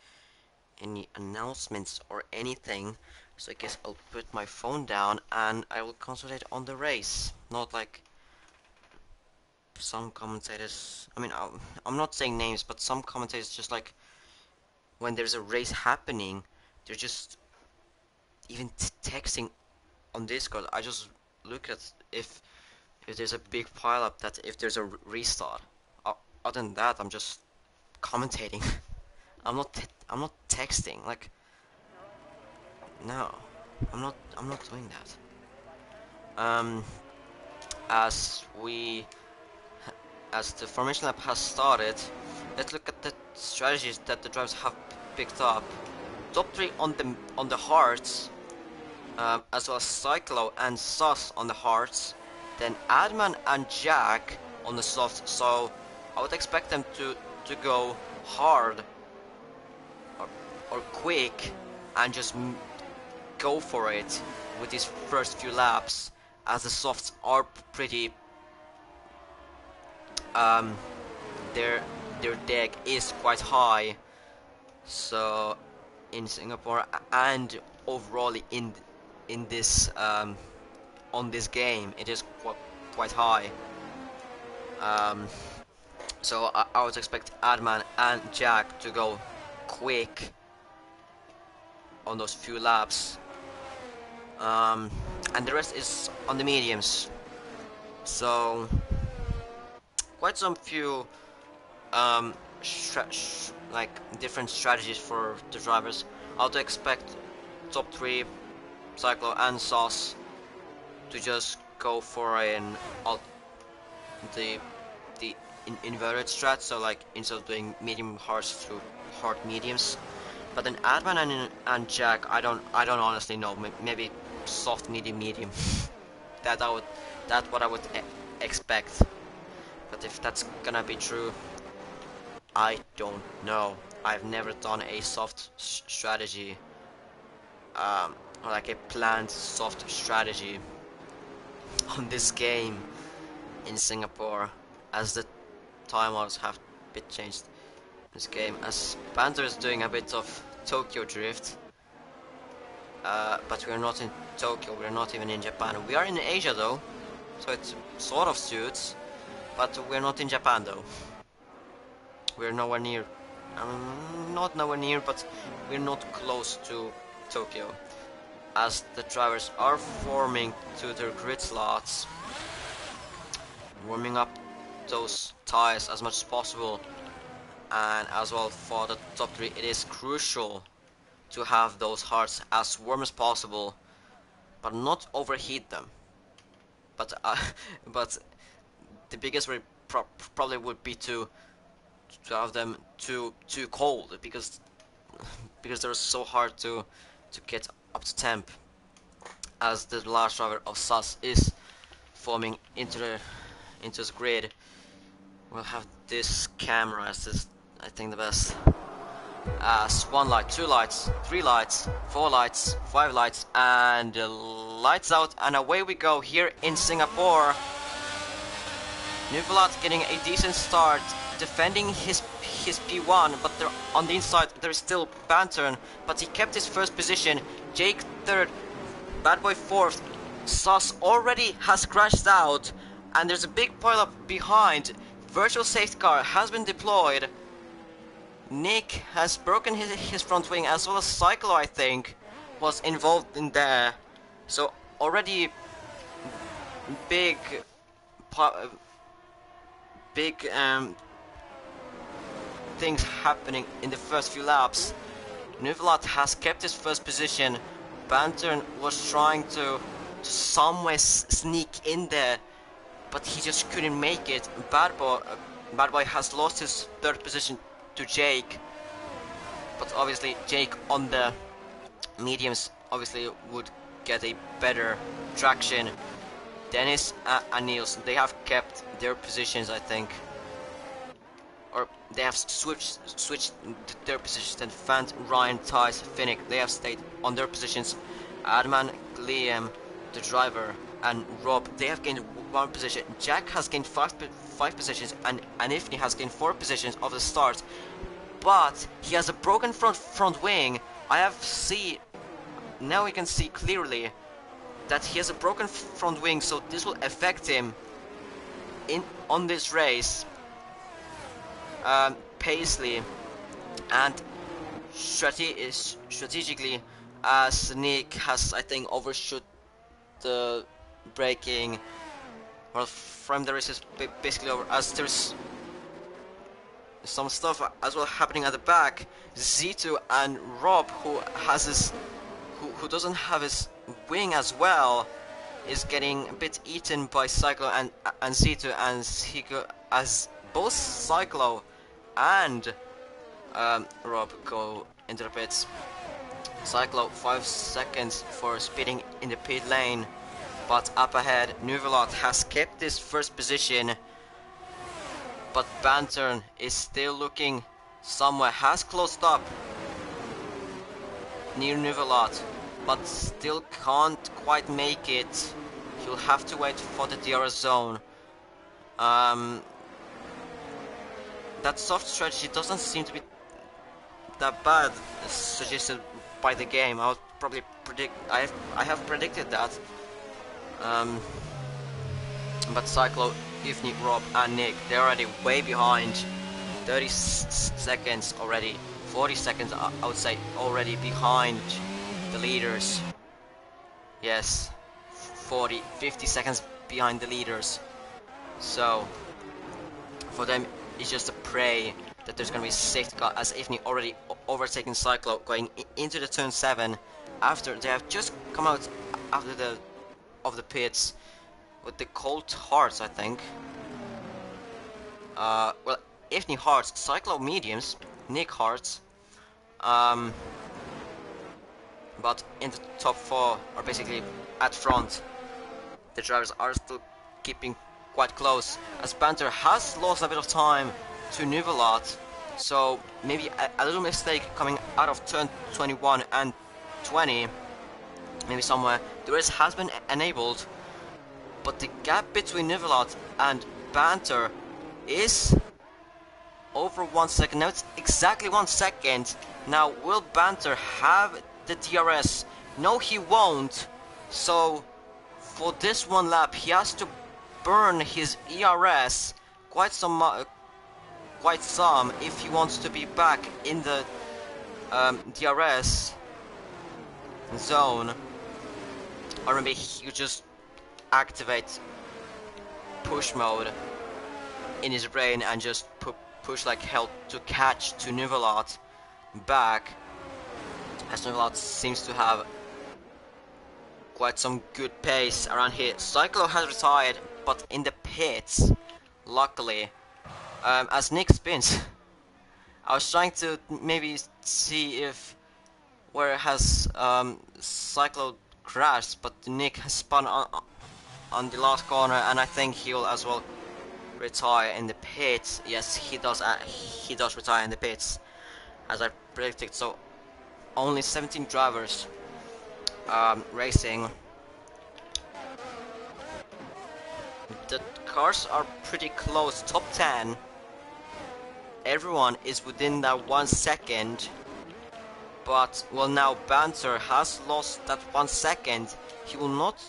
any announcements or anything. So I guess I'll put my phone down and I will concentrate on the race. Not like some commentators. I mean, I'm not saying names, but some commentators just like when there's a race happening, they're just even texting on Discord. I just look at if there's a big pile up, that if there's a restart. Other than that, I'm just commentating. I'm not texting. Like, no, I'm not doing that. As we as the formation lap has started, let's look at the strategies that the drivers have picked up. Top three on the hards, as well as Cyclo and Sus on the hards. Then Adman and Jack on the softs. So I would expect them to go hard or quick and just go for it with these first few laps, as the softs are pretty their deck is quite high. So in Singapore and overall in this on this game, it is quite high. So I would expect Adman and Jack to go quick on those few laps, and the rest is on the mediums. So quite some few like different strategies for the drivers. I would expect top three, Cyclo and Sauce, to just go for the inverted strat. So like instead of doing medium hards to hard mediums. But then Adman and Jack, I don't honestly know. Maybe soft medium. That's what I would expect. But if that's gonna be true, I don't know. I've never done a soft strategy, or like a planned soft strategy on this game in Singapore, as the timeouts have been changed. This game, as Panther is doing a bit of Tokyo drift, but we're not in Tokyo, we're not even in Japan. We are in Asia though, so it sort of suits, but we're not in Japan though. We're nowhere near, not nowhere near, but we're not close to Tokyo, as the drivers are forming to their grid slots, warming up those tires as much as possible. And as well, for the top 3, it is crucial to have those hearts as warm as possible, but not overheat them. But but the biggest worry probably would be to have them too cold, because they're so hard to get up to temp, as the last driver of SAS is forming into his grid. We'll have this camera as this, I think, the best. As 1 light, 2 lights, 3 lights, 4 lights, 5 lights, and lights out, and away we go here in Singapore. Nuvolat getting a decent start, defending his P1, but on the inside there's still Bantern, but he kept his first position. Jake 3rd, Bad Boy 4th. Sus already has crashed out, and there's a big pileup behind. Virtual safety car has been deployed. Nick has broken his front wing, as well as Cyclo, I think, was involved in there. So already big things happening in the first few laps. Nuvolat has kept his first position. Bantern was trying to somewhere sneak in there, but he just couldn't make it. Bad Boy has lost his 3rd position to Jake, but obviously Jake on the mediums obviously would get a better traction. Dennis and Niels, they have kept their positions, I think, or they have switched their positions. And Fant, Ryan, Tice, Finnick, they have stayed on their positions. Adman, Liam, the driver, and Rob, they have gained 1 position. Jack has gained 5 positions, and Ifni has gained 4 positions of the start, but he has a broken front wing. Now we can see clearly that he has a broken front wing, so this will affect him on this race. Paisley, and strategically, as Nick has, I think, overshoot the braking. Well, from the race is basically over, as there's some stuff as well happening at the back. Z2 and Rob, who doesn't have his wing as well, is getting a bit eaten by Cyclo and Z2, and as both Cyclo and Rob go into the pits. Cyclo 5 seconds for speeding in the pit lane, but up ahead Nuvolat has kept his first position, but Bantern is still looking somewhere, has closed up near Nuvolat, but still can't quite make it. He'll have to wait for the DRS zone. That soft strategy doesn't seem to be that bad, suggested by the game. I would probably predict. I have predicted that. But Cyclo, Ifni, Rob, and Nick, they're already way behind. 30 seconds already. 40 seconds, I would say, already behind the leaders. Yes, 50 seconds behind the leaders. So for them, it's just a pray that there's gonna be a safety car, as Ifni already overtaken Cyclo going into the turn 7 after they have just come out after of the pits with the cold hearts, I think. Well, Ifni hearts, Cyclo mediums, Nick hearts. But in the top 4, or basically at front, the drivers are still keeping quite close, as Banter has lost a bit of time to Nuvelat. So maybe a little mistake coming out of turn 21 and 20. Maybe somewhere the race has been enabled, but the gap between Nuvelat and Banter is over 1 second. Now it's exactly 1 second. Now will Banter have the DRS? No, he won't. So for this one lap he has to burn his ERS quite some if he wants to be back in the DRS zone, or maybe you just activate push mode in his brain and just push like hell to catch to Nuvelat back, as Nuvelat seems to have quite some good pace around here. Cyclo has retired, but in the pits, luckily, as Nick spins. I was trying to maybe see if where has Cyclo crashed, but Nick has spun on the last corner, and I think he'll as well retire in the pits. Yes, he does retire in the pits, as I predicted. So only 17 drivers racing. The cars are pretty close, top 10. Everyone is within that 1 second, but well, now Banter has lost that 1 second. He will not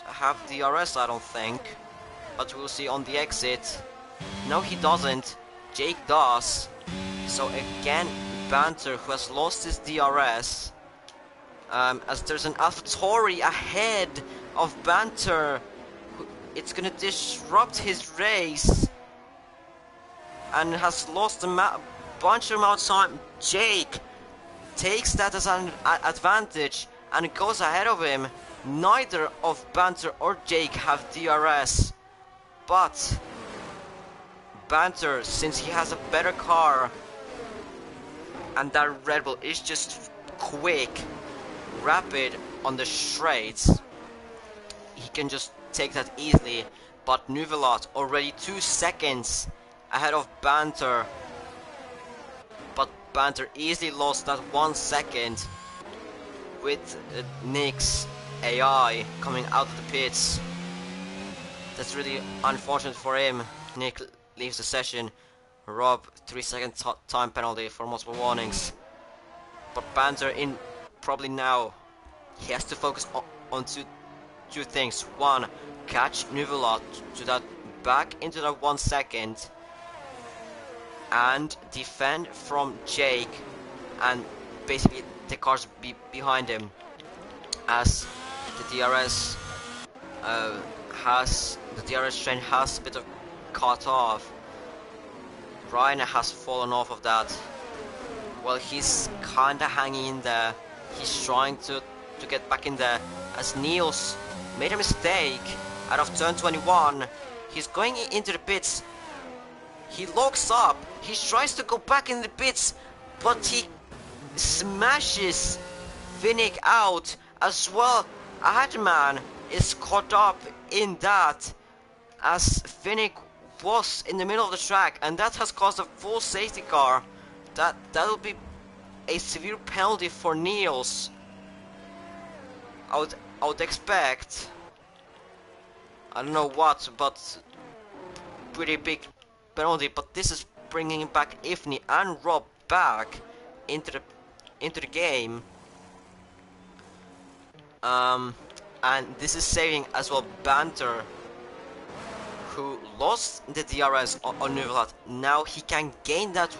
have DRS, I don't think, but we'll see on the exit. No, he doesn't. Jake does. So again, Banter, who has lost his DRS, as there's an AlphaTauri ahead of Banter. It's gonna disrupt his race and has lost a bunch of amount of time. Jake takes that as an advantage and goes ahead of him. Neither of Banter or Jake have DRS, but Banter, since he has a better car and that Red Bull is just quick, rapid on the straights, he can just take that easily. But Nuvelat already 2 seconds ahead of Banter, but Banter easily lost that 1 second with Nick's AI coming out of the pits. That's really unfortunate for him. Nick leaves the session. Rob, 3 second time penalty for multiple warnings. But Banter in probably now, he has to focus on two things. One, catch Nuvelat to that back into that 1 second, and defend from Jake and basically the cars behind him, as the DRS train has a bit of cut off. Ryan has fallen off of that. Well, he's kinda hanging in there. He's trying to get back in there, as Niels made a mistake out of turn 21. He's going into the pits. He locks up. He tries to go back in the pits, but he smashes Finnick out as well. Adman is caught up in that, as Finnick was in the middle of the track, and that has caused a full safety car. That'll be a severe penalty for Niels. I would expect, I don't know what, but pretty big penalty. But this is bringing back Ifni and Rob back into the game, and this is saving as well Banter, who lost the DRS on Nuvelat. Now he can gain that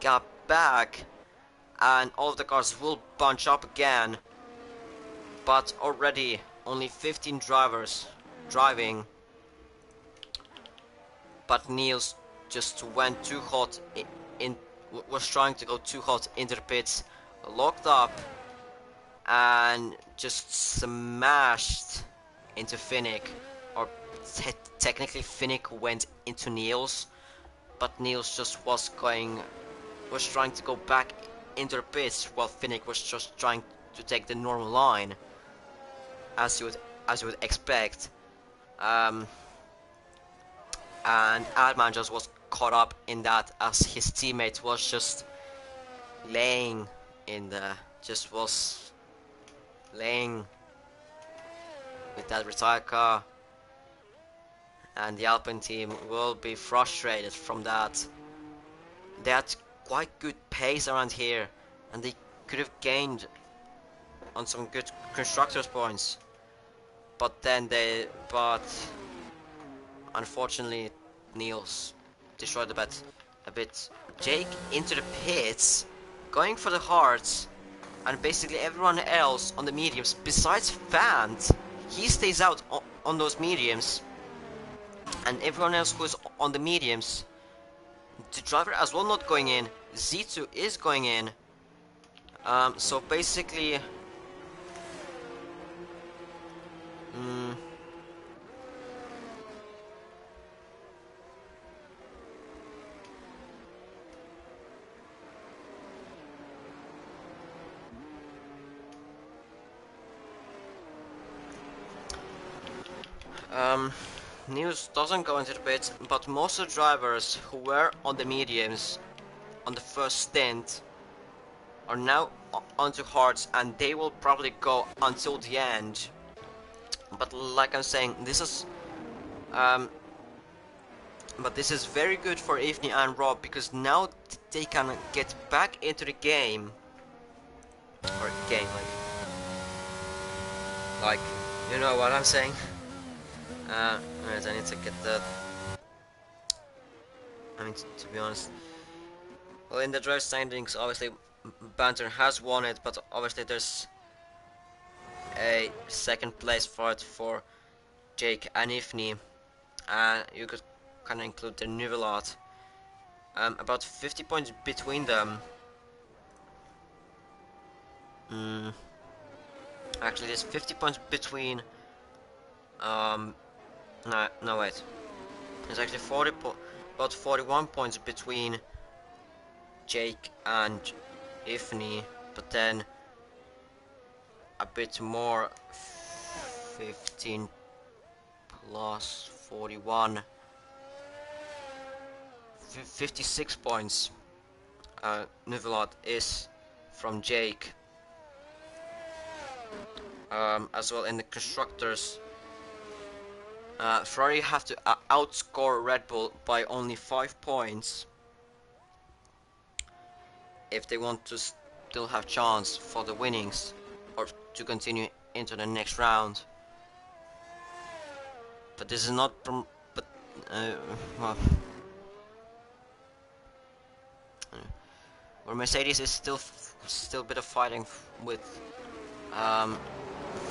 gap back, and all of the cars will bunch up again. But already only 15 drivers driving. But Niels just went too hot was trying to go too hot into the pits, locked up, and just smashed into Finnick. Or technically Finnick went into Niels, but Niels just was trying to go back into the pits, while Finnick was just trying to take the normal line, as you would expect. and Adman just was caught up in that as his teammate was just laying in the was laying with that retired car, and the Alpine team will be frustrated from that. They had quite good pace around here, and they could have gained on some good constructors points, but unfortunately Niels destroyed the bet a bit. Jake into the pits, going for the hards, and basically everyone else on the mediums besides Fant, he stays out on those mediums, and everyone else who is on the mediums, the driver as well not going in, Z2 is going in. So basically news doesn't go into the pits, but most of the drivers who were on the mediums on the first stint are now onto hards, and they will probably go until the end. But like I'm saying, this is very good for Ifni and Rob, because now they can get back into the game, or game, like you know what I'm saying. Alright, I need to get that. I mean, to be honest, well, in the drive standings, obviously Banter has won it, but obviously there's a second place fight for Jake and Ifni, and you could kind of include the Nuvelat. About 50 points between them. Actually, there's 50 points between. No, wait. There's actually about 41 points between Jake and Ifni, but then a bit more. 15 plus 41. 56 points. Nuvelat is from Jake. As well in the constructors, Ferrari have to outscore Red Bull by only 5 points if they want to still have chance for the winnings or to continue into the next round. But this is not from. But well, where Mercedes is still a bit of fighting with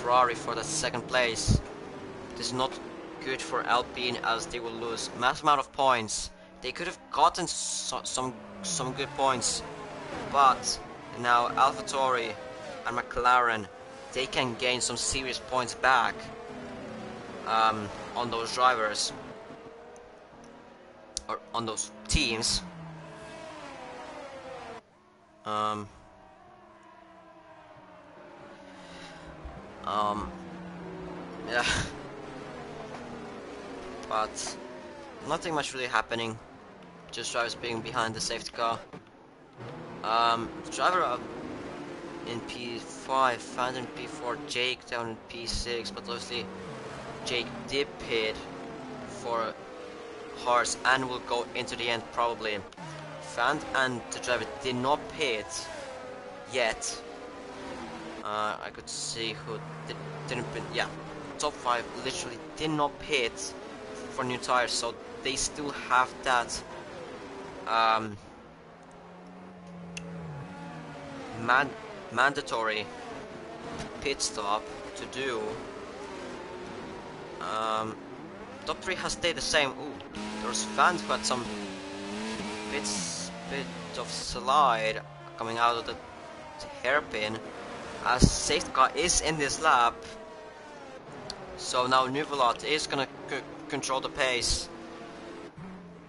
Ferrari for that second place. This is not good for Alpine, as they will lose mass amount of points. They could have gotten some good points, but now AlphaTauri and McLaren, they can gain some serious points back on those drivers or on those teams. Yeah, but nothing much really happening. Just drivers being behind the safety car. Driver up in P5, Fant in P4, Jake down in P6, but obviously Jake did pit for Haas and will go into the end probably. Fant and the driver did not pit yet. I could see who didn't pit. Yeah, top 5 literally did not pit for new tires, so they still have that mandatory pit stop to do. Top 3 has stayed the same. Ooh, there's Fant who had some bit of slide coming out of the hairpin, as safety car is in this lap. So now Nuvelat is gonna control the pace,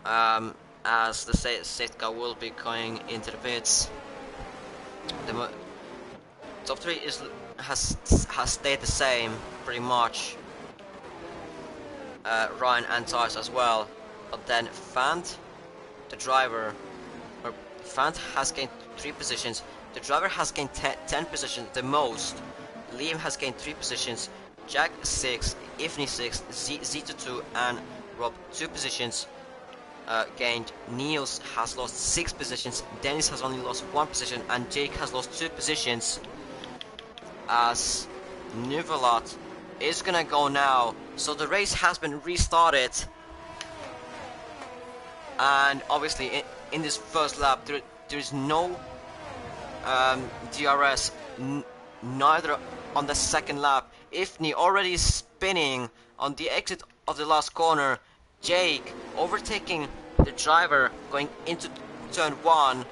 as the safety car will be going into the pits. The top 3 has stayed the same pretty much. Ryan and Tars as well. But then Fant, the driver, or Fant has gained 3 positions. The driver has gained 10 positions, the most. Liam has gained 3 positions. Jack 6, Ifni 6, Zito 2, and Rob 2 positions gained. Niels has lost 6 positions. Dennis has only lost 1 position, and Jake has lost 2 positions. As Nuvelat is gonna go now. So the race has been restarted. And obviously in this first lap there is no DRS, neither on the second lap. Ifni already spinning on the exit of the last corner. Jake overtaking the driver going into turn 1.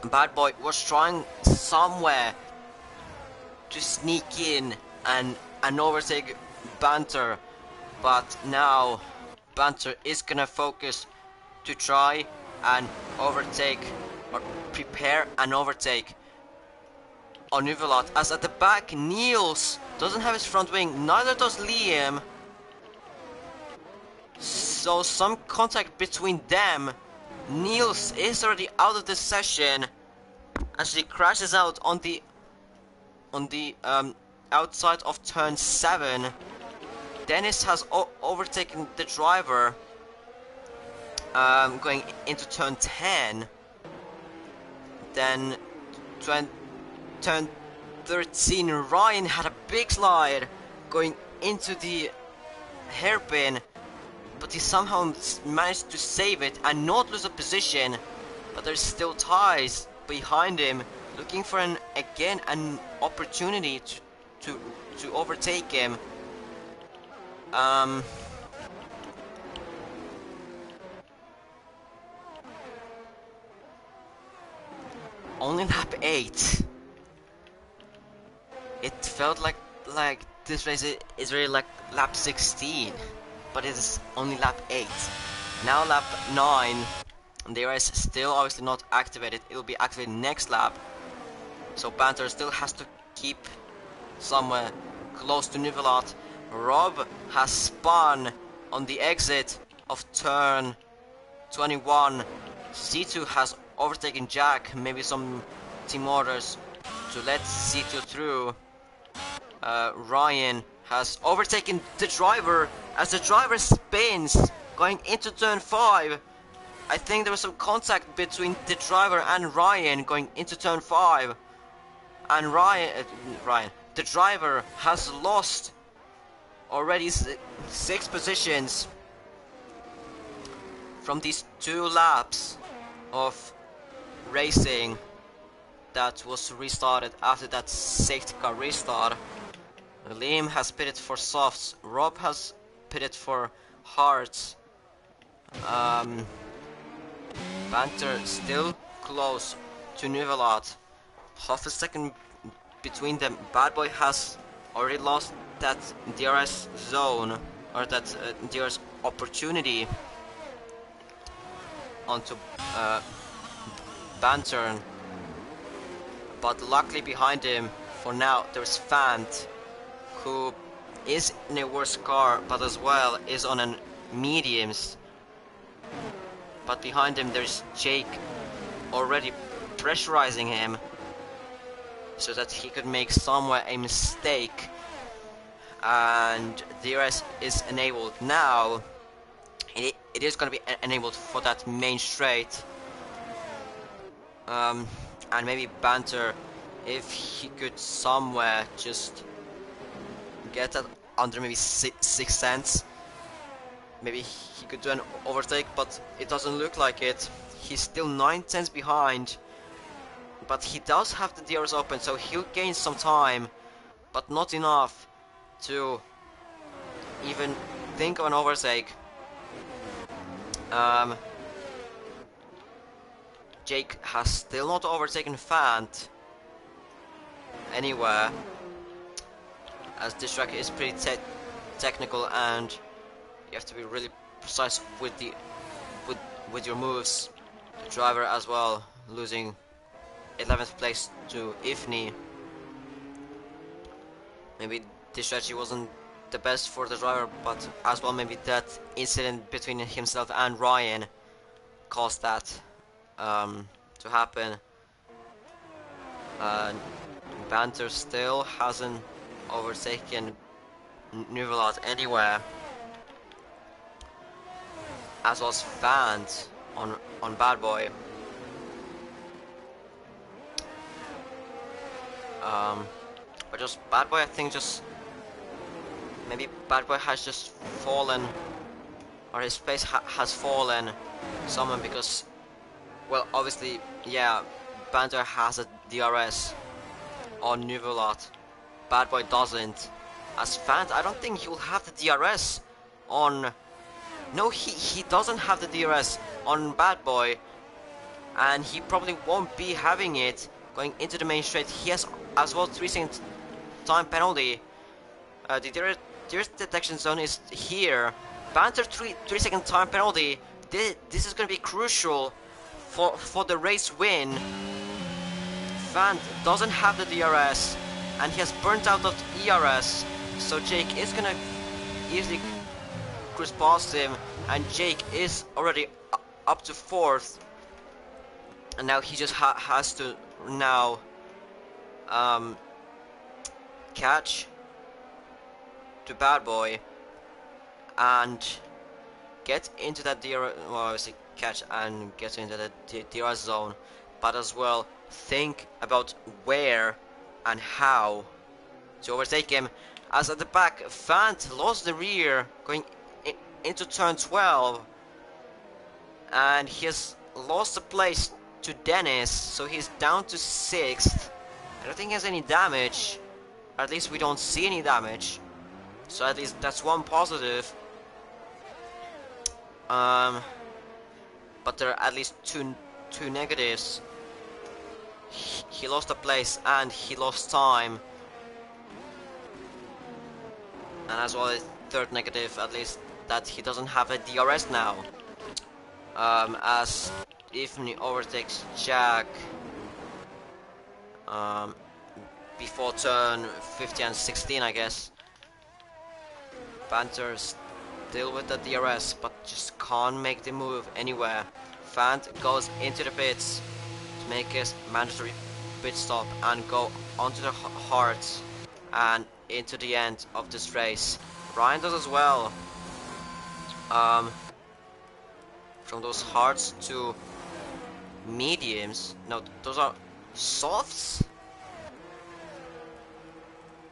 Bad Boy was trying somewhere to sneak in and overtake Banter, but now Banter is gonna focus to try and overtake, or prepare an overtake on Nuvelat, as at the back Niels doesn't have his front wing, neither does Liam, so some contact between them. Niels is already out of this session as he crashes out on the outside of turn 7. Dennis has overtaken the driver going into turn 10. Then turn 13, Ryan had a big slide going into the hairpin, but he somehow managed to save it and not lose a position. But there's still ties behind him, looking for an opportunity to overtake him. Only lap 8. It felt like this race is really like lap 16, but it is only lap 8. Now lap 9. The race still obviously not activated. It will be activated next lap. So Banter still has to keep somewhere close to Nuvelat. Rob has spun on the exit of turn 21. C2 has overtaken Jack. Maybe some team orders to let C2 through. Ryan has overtaken the driver as the driver spins going into turn 5. I think there was some contact between the driver and Ryan going into turn 5. And the driver has lost already 6 positions from these 2 laps of racing that was restarted after that safety car restart. Liam has pitted for softs. Rob has pitted for hards. Banter still close to Nuvelat. Half a second between them. Bad Boy has already lost that DRS zone, or that DRS opportunity onto Banter. But luckily behind him, for now, there's Fant, who is in a worse car, but as well is on a mediums. But behind him there's Jake already pressurizing him so that he could make somewhere a mistake. And DRS is enabled now. It is going to be enabled for that main straight. And maybe Banter, if he could somewhere just get that under maybe 6 cents, maybe he could do an overtake, but it doesn't look like it. He's still 9 cents behind, but he does have the DRS open, so he'll gain some time, but not enough to even think of an overtake. Jake has still not overtaken Fant anywhere, as this track is pretty technical and you have to be really precise with your moves. The driver as well losing 11th place to Ifni. Maybe this strategy wasn't the best for the driver, but as well maybe that incident between himself and Ryan caused that to happen. Banter still hasn't overtaken Nuvelat anywhere, as was Fant on Bad Boy. But just Bad Boy, I think just maybe Bad Boy has just fallen, or his pace has fallen somewhere because, well, obviously, yeah, Banter has a DRS on Nuvelat. Bad Boy doesn't. As Fant, I don't think he will have the DRS on. No, he doesn't have the DRS on Bad Boy, and he probably won't be having it going into the main straight. He has as well 3-second time penalty. The DRS detection zone is here. Banter 3-second time penalty. This is going to be crucial for the race win. Fant doesn't have the DRS, and he has burnt out of the ERS, so Jake is going to easily cruise past him, and Jake is already up to 4th, and now he just has to now catch the Bad Boy and get into that DRS, well, obviously catch and get into the DRS zone, but as well think about where and how to overtake him, as at the back Fant lost the rear going into turn 12, and he has lost the place to Dennis, so he's down to 6th. I don't think he has any damage, or at least we don't see any damage, so at least that's one positive. But there are at least two negatives. He lost a place and he lost time, and as well a third negative, at least, that he doesn't have a DRS now. As Ifni overtakes Jack before turn 50 and 16, I guess. Banter still with the DRS, but just can't make the move anywhere. Fant goes into the pits to make his mandatory pit stop and go onto the hards and into the end of this race. Ryan does as well. From those hards to mediums. No, those are softs.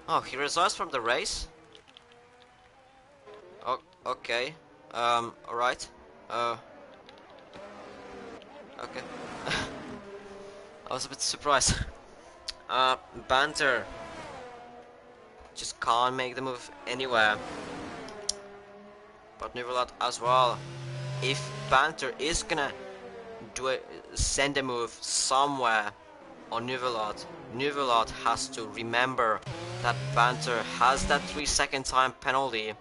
Oh, he resigns from the race. Oh, okay. Alright. Okay. I was a bit surprised. Banter just can't make the move anywhere. But Nuvelat as well. If Banter is gonna send a move somewhere on Nuvelat, Nuvelat has to remember that Banter has that 3-second time penalty,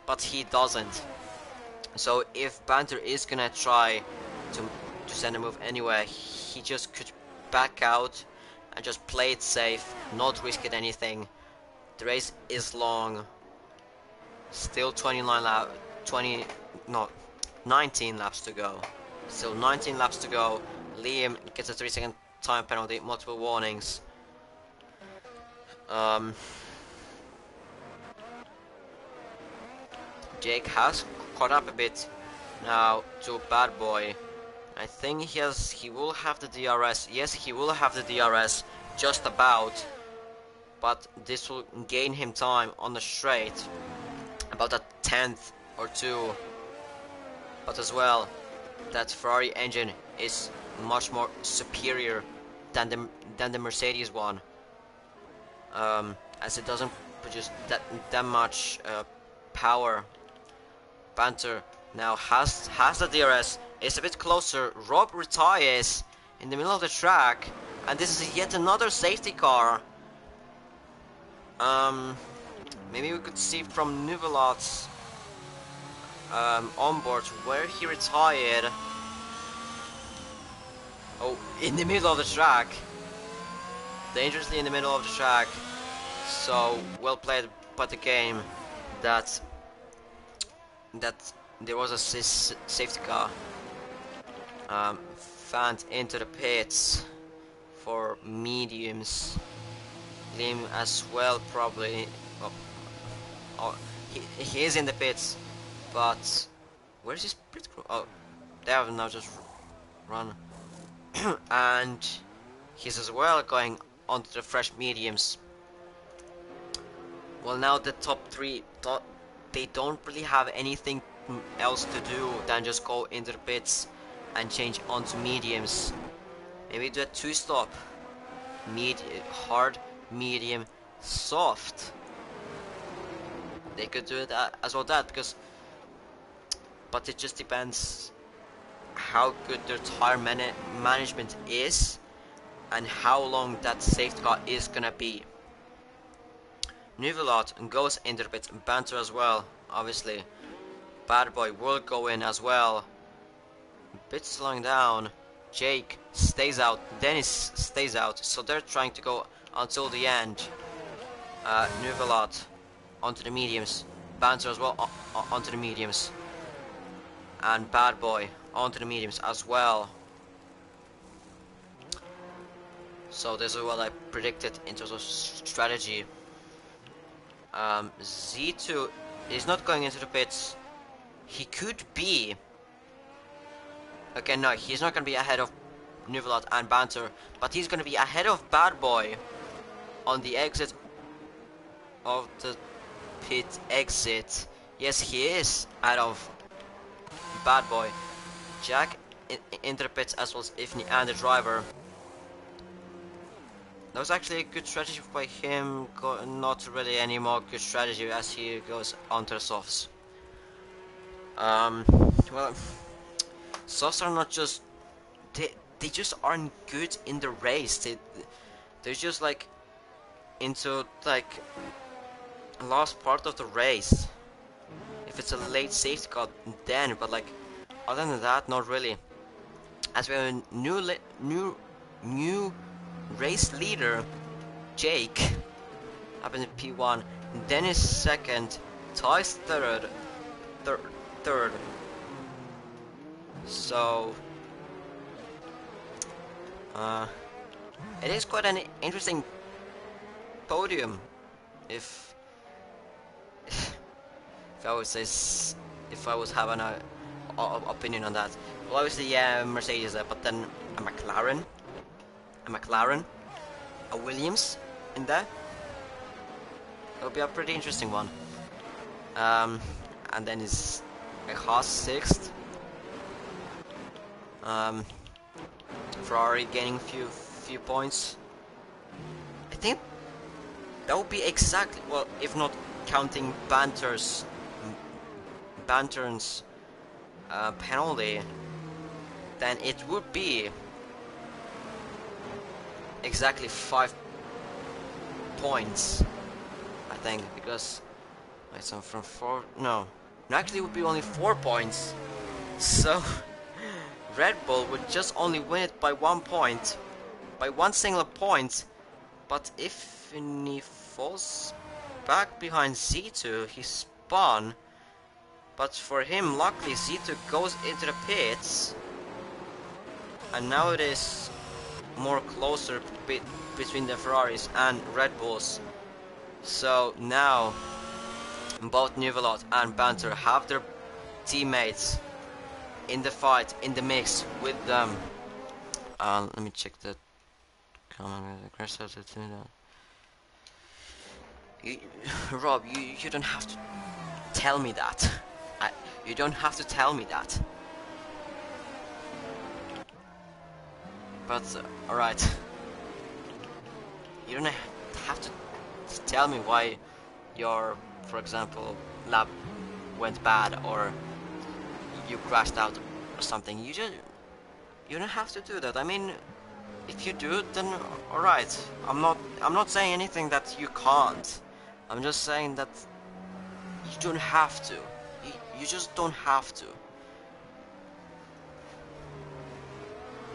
but he doesn't. So if Banter is gonna try to send a move anywhere, he just could back out and just play it safe, not risk it anything. The race is long. Still 19 laps to go. Still 19 laps to go. Liam gets a 3-second time penalty, multiple warnings. Jake has caught up a bit now to Bad Boy. I think he will have the DRS. Yes, he will have the DRS, just about. But this will gain him time on the straight, about a 10th or 2. But as well, that Ferrari engine is much more superior than the Mercedes one, as it doesn't produce that much power. Banter now has the DRS. It's a bit closer. Rob retires in the middle of the track, and this is yet another safety car. Maybe we could see from Nuvelat's onboard where he retired. Oh, in the middle of the track. Dangerously in the middle of the track. So, well played by the game. that there was a safety car found into the pits for mediums. Lim as well, probably. Oh, oh, he is in the pits, but where's his pit crew? Oh, they have now just run, and he's as well going onto the fresh mediums. Well, now the top three, they don't really have anything else to do than just go into the pits and change onto mediums. Maybe do a two-stop, hard, medium, soft. They could do it as well that but it just depends how good their tire management is and how long that safety car is gonna be. Nuvelot goes into the pits, Banter as well, obviously. Bad Boy will go in as well. Bit slowing down. Jake stays out, Dennis stays out, so they're trying to go until the end. Nuvelot onto the mediums, Banter as well onto the mediums, and Bad Boy onto the mediums as well. So this is what I predicted in terms of strategy. Z2 is not going into the pits. He could be. Okay, no, he's not going to be ahead of Nuvelot and Banter, but he's going to be ahead of Bad Boy on the exit of the pit exit. Yes, he is ahead of Bad Boy. Jack into the pits as well as Ifni and the driver. That was actually a good strategy by him. Not really any more good strategy as he goes onto the softs. Well, softs are not just they just aren't good in the race. They're just like into like last part of the race. If it's a late safety car, then, but like other than that, not really. As we have a new race leader, Jake, up in P1, Dennis second, Ty's third. So it is quite an interesting podium, if I would say, if I was having a opinion on that. Well, obviously, yeah, Mercedes there, but then a McLaren, a Williams in there. It'll be a pretty interesting one. And then is a Haas sixth. Ferrari gaining few points. I think that would be exactly, well, if not counting Banter's penalty, then it would be exactly 5 points, I think, because it's from 4. No, actually, it would be only 4 points. So Red Bull would just only win it by 1 point, by 1 single point. But if he falls back behind Z2, he spun. But for him, luckily, Z2 goes into the pits, and now it is more closer between the Ferraris and Red Bulls. So now both Nuvelot and Banter have their teammates in the fight, in the mix with them. Let me check the comment. Rob, you don't have to tell me that. You don't have to tell me that. But alright, you don't have to tell me why your, for example, lap went bad or you crashed out or something. You don't have to do that. I mean, if you do, then alright. I'm not saying anything that you can't. I'm just saying that you don't have to. You just don't have to.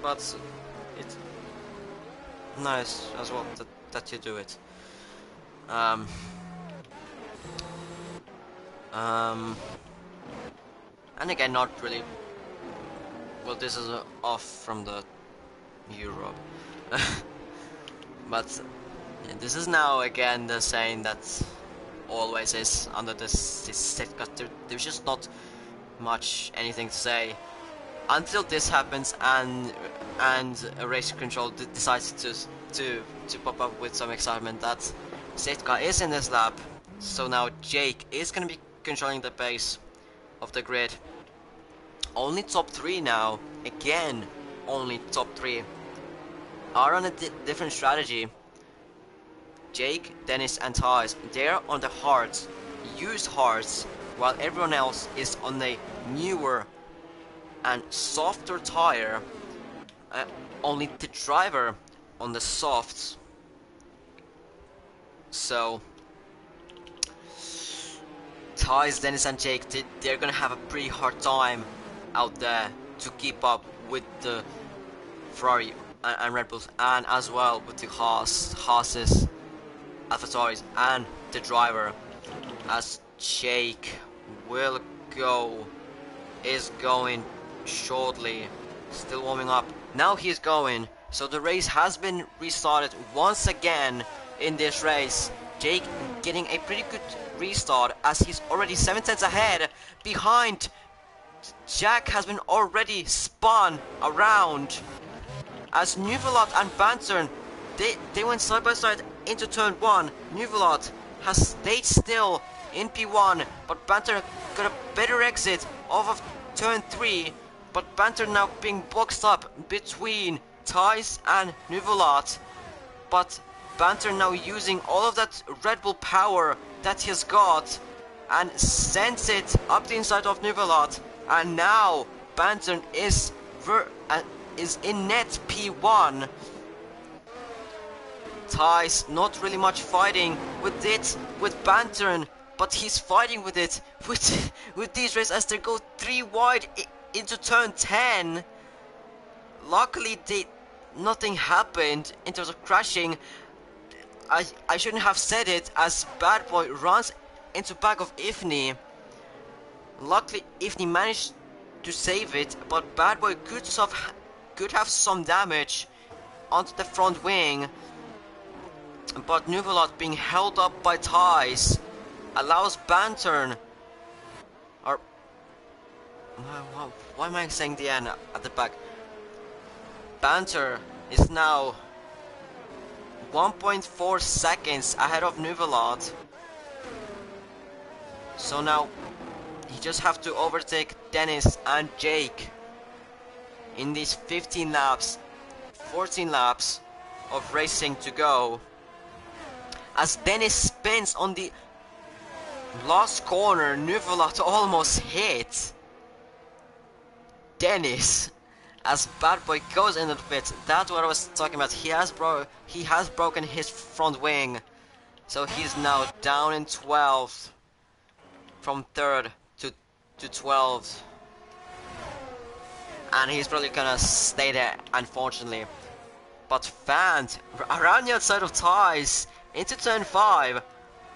But it's nice as well that you do it. And again, not really. Well, this is off from the Europe. But this is now again the saying that always is under this set, because there's just not much anything to say until this happens, and race control decides to pop up with some excitement that Setka is in this lap. So now Jake is gonna be controlling the pace of the grid. Only top 3 now. Again, only top 3 are on a different strategy. Jake, Dennis and Thijs, they're on the hards, used hards, while everyone else is on a newer and softer tire. Only the driver on the softs. So Thijs, Dennis and Jake, they're gonna have a pretty hard time out there to keep up with the Ferrari and Red Bulls, and as well with the Haas's, AlphaTauris and the driver, as Jake is going shortly, still warming up. Now he's going, so the race has been restarted once again in this race. Jake getting a pretty good restart as he's already 7 tenths ahead. Behind, Jack has been already spun around as Nuvelot and Bantern, they went side by side into turn 1. Nuvelot has stayed still in P1, but Banter got a better exit off of turn 3, but Banter now being boxed up between Thijs and Nuvelot, but Banter now using all of that Red Bull power that he's got and sends it up the inside of Nuvelot, and now Banter is in net P1. Thijs not really much fighting with it, with Bantern, but he's fighting with it with these races as they go 3 wide into turn 10. Luckily, nothing happened in terms of crashing. I shouldn't have said it, as Bad Boy runs into back of Ifni. Luckily, Ifni managed to save it, but Bad Boy could have some damage onto the front wing. But Nuvelot being held up by Thijs allows Bantern, or why am I saying the N at the back? Banter is now 1.4 seconds ahead of Nuvelot. So now he just have to overtake Dennis and Jake in these 14 laps of racing to go. As Dennis spins on the last corner, Nuvelot almost hit Dennis as Bad Boy goes into the pit. That's what I was talking about. He has broken his front wing, so he's now down in 12th, from 3rd to 12th, and he's probably gonna stay there, unfortunately. But Fant around the outside of Thijs into turn 5,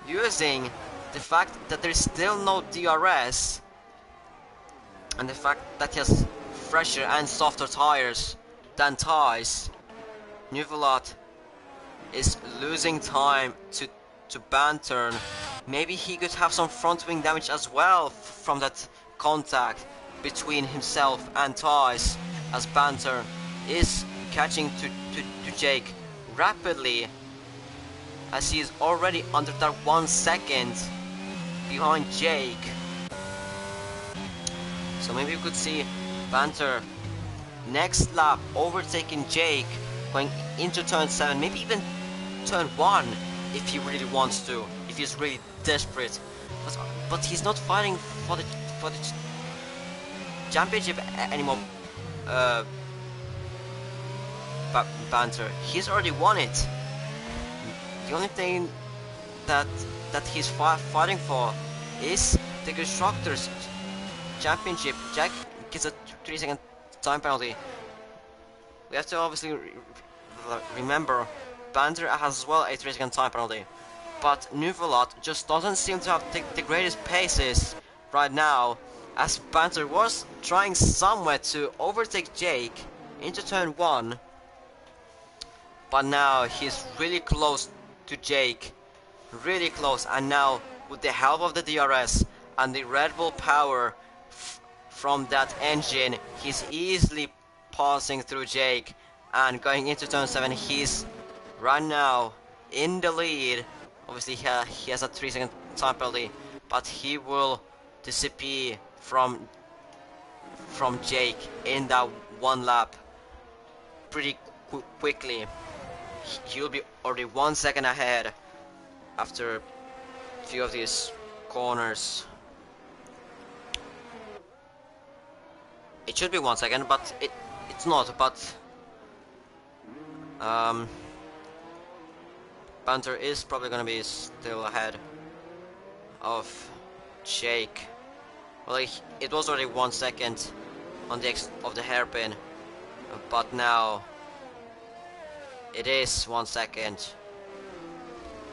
using the fact that there is still no DRS and the fact that he has fresher and softer tires than Thijs. Nuvelot is losing time to Bantern. Maybe he could have some front wing damage as well from that contact between himself and Thijs, as Bantern is catching to Jake rapidly, as he is already under that 1 second behind Jake. So maybe we could see Banter next lap overtaking Jake, going into turn 7, maybe even turn 1 if he really wants to, if he's really desperate. But he's not fighting for the championship anymore. Banter, he's already won it. The only thing that he's fighting for is the Constructors Championship. Jack gets a 3-second time penalty. We have to obviously remember Banter has as well a 3-second time penalty. but Nuvolot just doesn't seem to have the greatest paces right now, as Panther was trying somewhat to overtake Jake into turn 1, but now he's really close to Jake, really close, and now with the help of the DRS and the Red Bull power from that engine, he's easily passing through Jake, and going into turn 7, he's right now in the lead. Obviously he has a 3-second time penalty, but he will disappear from Jake in that one lap pretty quickly. He'll be already 1 second ahead after a few of these corners. It should be 1 second, but it's not. But Panther is probably gonna be still ahead of Jake. Well, it was already 1 second on the X of the hairpin, but now it is 1 second.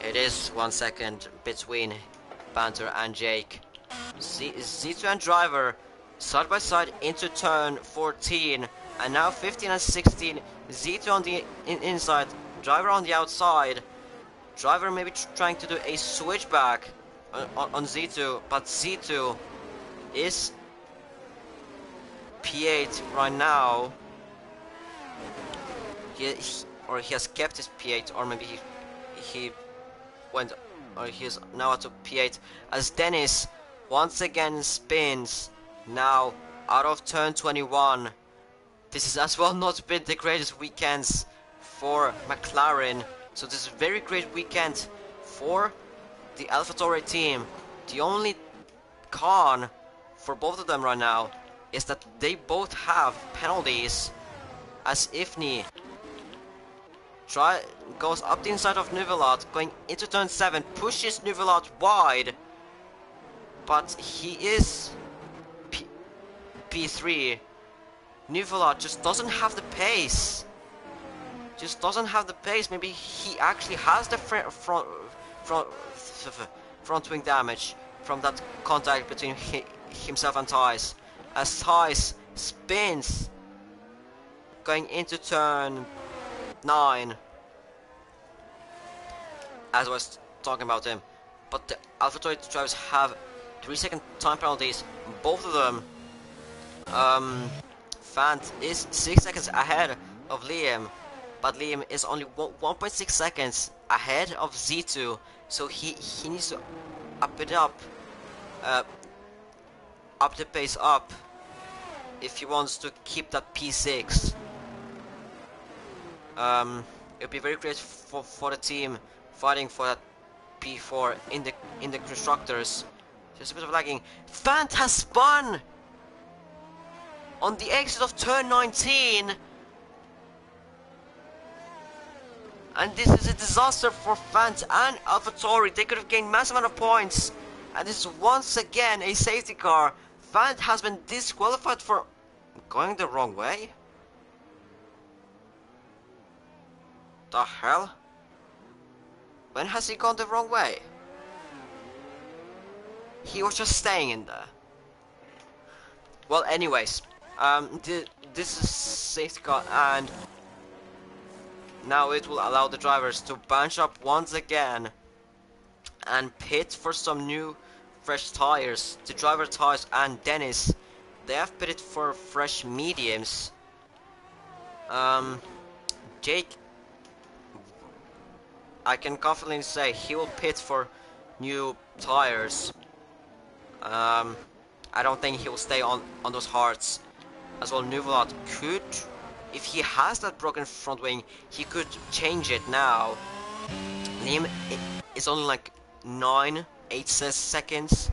It is 1 second between Panther and Jake. Z2 and Driver side by side into turn 14, and now 15 and 16. Z2 on the inside, Driver on the outside. Driver maybe trying to do a switchback on Z2, but Z2 is P8 right now. He has kept his P8, or maybe he went, or he's now at P8 as Dennis once again spins now out of turn 21. This is as well not been the greatest weekends for McLaren, so this is a very great weekend for the AlphaTauri team. The only con for both of them right now is that they both have penalties, as Ifni goes up the inside of Nuvolot, going into turn 7, pushes Nuvolot wide, but he is P3. Nuvolot just doesn't have the pace. Maybe he actually has the front wing damage from that contact between himself and Thijs, as Thijs spins going into turn 9, as I was talking about him. But the AlphaTauri drivers have 3-second time penalties, both of them. Fant is 6 seconds ahead of Liam, but Liam is only 1.6 seconds ahead of Z2, so he needs to up it up, up the pace up, if he wants to keep that P6. It'll be very great for the team fighting for that P4 in the constructors. Just a bit of lagging. Fant has spun on the exit of turn 19, and this is a disaster for Fant and AlphaTauri. They could have gained massive amount of points, and this is once again a safety car. Fant has been disqualified for going the wrong way. The hell? When has he gone the wrong way? He was just staying in there. Well, anyways, this is safety car, and now it will allow the drivers to bunch up once again and pit for some new fresh tires. The driver tires and Dennis, they have pitted for fresh mediums. Jake, I can confidently say he will pit for new tires. I don't think he will stay on those hards. As well, Nuvolot could, if he has that broken front wing, he could change it now. Liam is only like 8 seconds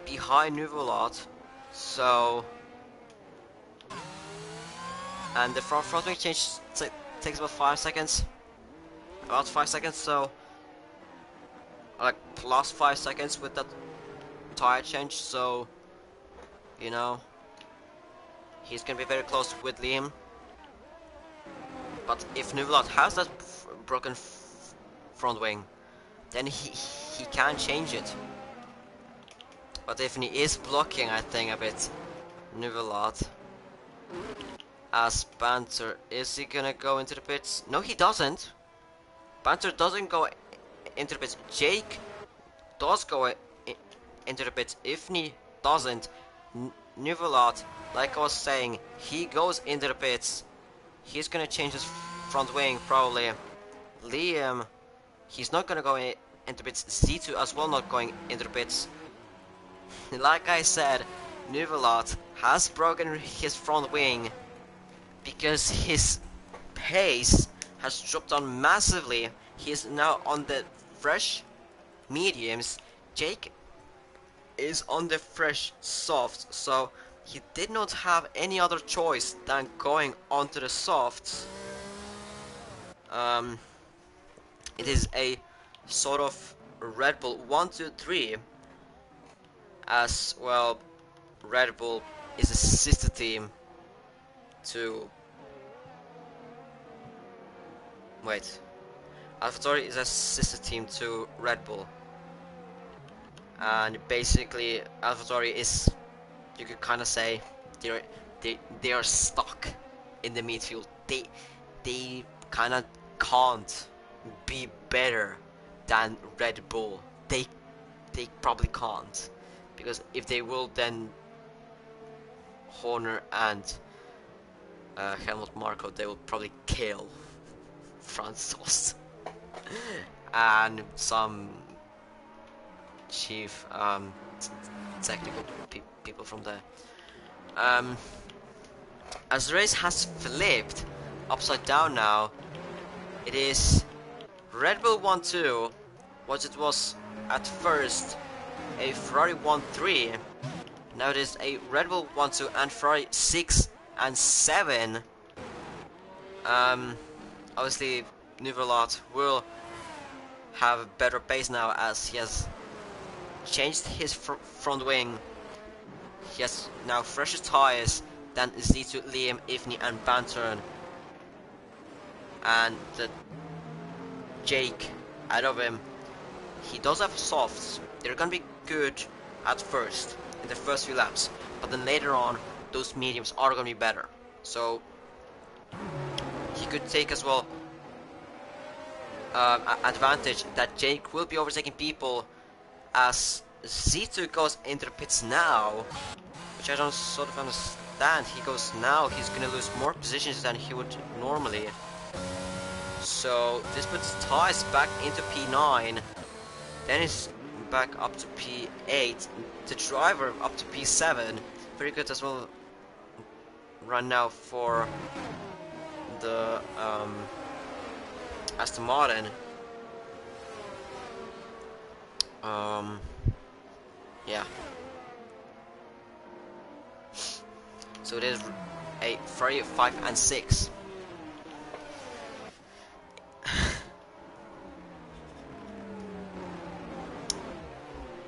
behind Nuvolot, so, and the front wing change takes about 5 seconds. About 5 seconds, so like plus 5 seconds with that tire change, so you know he's gonna be very close with Liam. But if Nuvolot has that broken front wing, then he can change it. But if he is blocking, I think a bit Nuvelat. As Banter, is he gonna go into the pits? No, he doesn't. Banter doesn't go into the pits. Jake does go into the pits. Ifni doesn't. Nuvelat, like I was saying, he goes into the pits. He's gonna change his front wing probably. Liam, he's not gonna go into the pits. Z2 as well not going into the pits. Like I said, Nuvelat has broken his front wing because his pace has dropped down massively. He is now on the fresh mediums. Jake is on the fresh softs, so he did not have any other choice than going onto the softs. It is a sort of Red Bull 1, 2, 3. As well, Red Bull is a sister team to... Wait. AlphaTauri is a sister team to Red Bull. And basically, AlphaTauri is, you could kind of say, they are stuck in the midfield. They kind of can't be better than Red Bull. They probably can't, because if they will, then Horner and Helmut Marko, they will probably kill Francis and some chief technical people from there. As the race has flipped upside down now, it is Red Bull 1-2, what it was at first a Ferrari 1-3. Now it is a Red Bull 1-2 and Ferrari 6 and 7. Obviously Nuvelat will have a better pace now as he has changed his front wing. He has now fresher tires than Z2, Liam, Ifni and Banter. And Jake, out of him, he does have softs. They're gonna be good at first, in the first few laps, but then later on, those mediums are gonna be better. So he could take as well advantage that Jake will be overtaking people as Z2 goes into the pits now, which I don't sort of understand. He goes now, he's gonna lose more positions than he would normally. So this puts Tyres back into P9, then he's back up to P8, the driver up to P7. Very good as well run now for the Aston Martin. Yeah. So it is a Ferrari 5 and 6.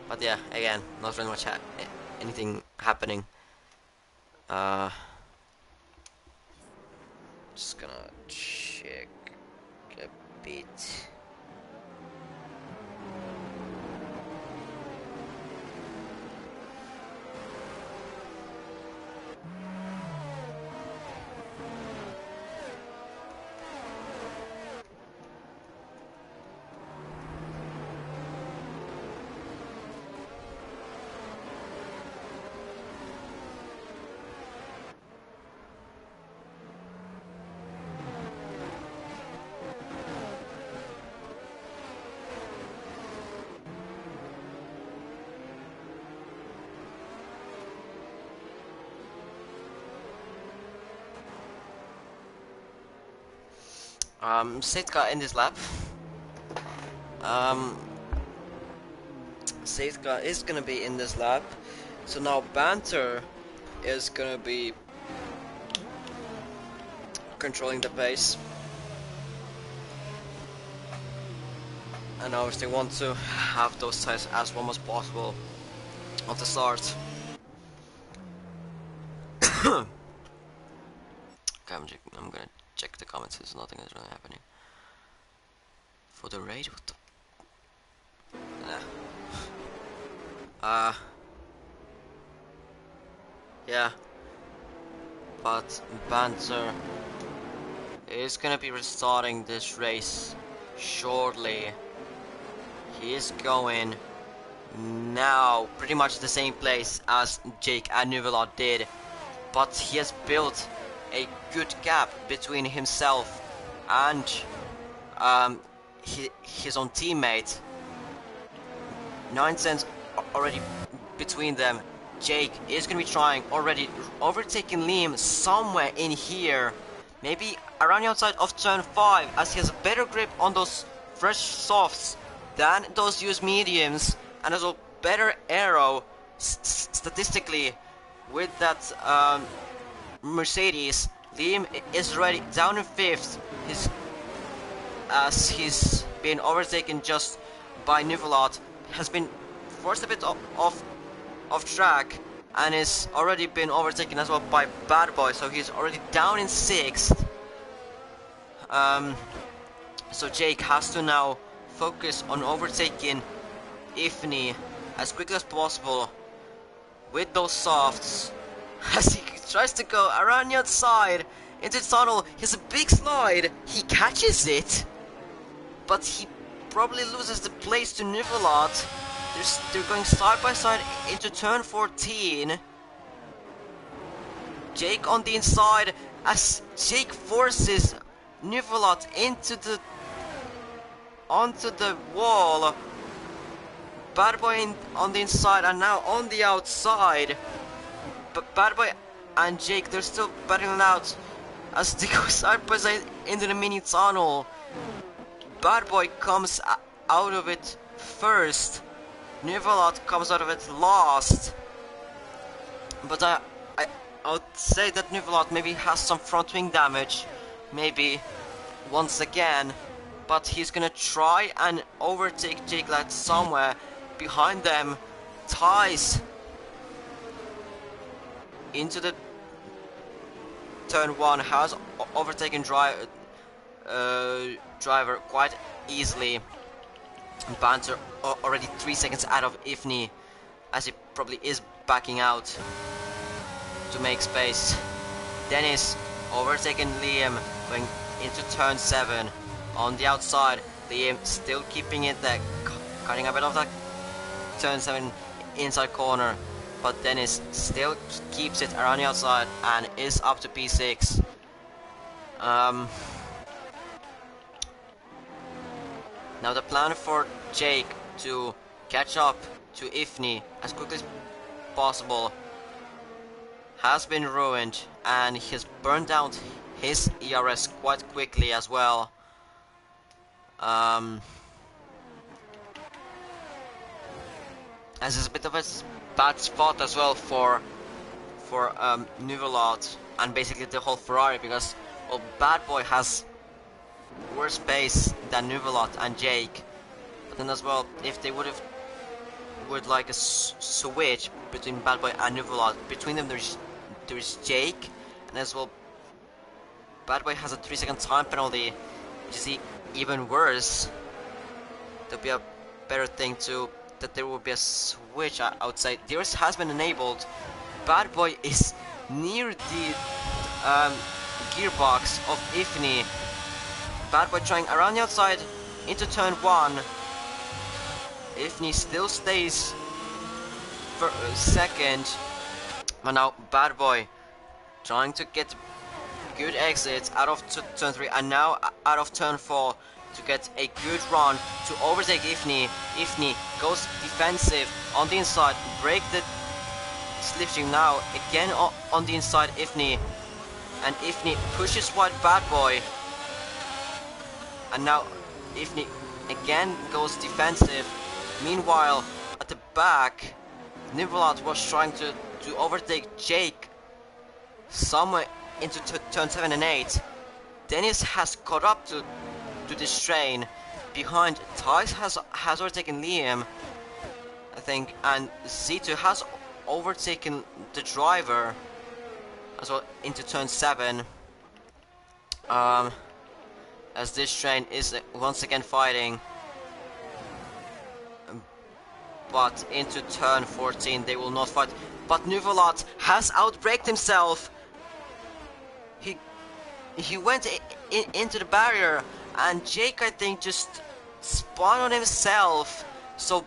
But yeah, again, not really much anything happening. Just gonna check a bit. Safety car in this lap. Safety car is gonna be in this lap. So now Banter is gonna be controlling the pace. And obviously want to have those tires as warm as possible at the start. Okay, I'm gonna check the comments, there's nothing that's really happening. For the raid, what the... Uh, yeah, but Banter is gonna be restarting this race shortly. He is going now pretty much the same place as Jake and Nuvelot did, but he has built a good gap between himself and his own teammate. 9 cents already between them. Jake is going to be trying already overtaking Liam somewhere in here. Maybe around the outside of turn 5, as he has a better grip on those fresh softs than those used mediums, and has a better aero statistically with that Mercedes. Liam is already down in 5th. As he's been overtaken just by Nuvelot, has been forced a bit off track, and is already been overtaken as well by Bad Boy, so he's already down in 6th. So Jake has to now focus on overtaking Ifni as quickly as possible with those softs. As he tries to go around the outside into the tunnel, he has a big slide, he catches it, but he probably loses the place to Nuvelot. They're going side by side into turn 14. Jake on the inside, as Jake forces Nuvelot onto the wall. Bad Boy on the inside and now on the outside. But Bad Boy and Jake, they're still battling out as they go side by side into the mini tunnel. Bad Boy comes out of it first. Nuvelot comes out of it last. But I would say that Nuvelot maybe has some front wing damage. Maybe once again. But he's gonna try and overtake Jake Light somewhere behind them. Ties into the turn 1. Has overtaken driver quite easily. Banter already 3 seconds out of Ifni, as he probably is backing out to make space. Dennis overtaking Liam going into turn 7 on the outside. Liam still keeping it there, cutting a bit of that turn 7 inside corner, but Dennis still keeps it around the outside and is up to P6. Now the plan for Jake to catch up to Ifni as quickly as possible has been ruined, and he has burned down his ERS quite quickly as well. As it's a bit of a bad spot as well for Nuvelot and basically the whole Ferrari, because well, Bad Boy has worse pace than Nuvelot and Jake. But then as well, if they would like a switch between Bad Boy and Nuvelot, between them there's Jake, and as well Bad Boy has a 3-second time penalty, which is even worse. There'll be a better thing that there will be a switch outside. Theirs has been enabled. Bad Boy is near the gearbox of Ifni. Bad Boy trying around the outside into turn 1. Ifni still stays for second. But now Bad Boy trying to get good exits out of turn 3 and now out of turn 4 to get a good run to overtake Ifni. Ifni goes defensive on the inside, break the slipstream now again on the inside Ifni, and Ifni pushes wide Bad Boy, and now Ifni again goes defensive. Meanwhile at the back, Nuvelot was trying to overtake Jake somewhere into turn 7 and 8. Dennis has caught up to this train. Behind, Tice has overtaken Liam, I think, and Z2 has overtaken the driver as well into turn 7. As this train is once again fighting. but into turn 14 they will not fight. But Nuvolot has outbraked himself. He went into the barrier, and Jake, I think, just spun on himself. So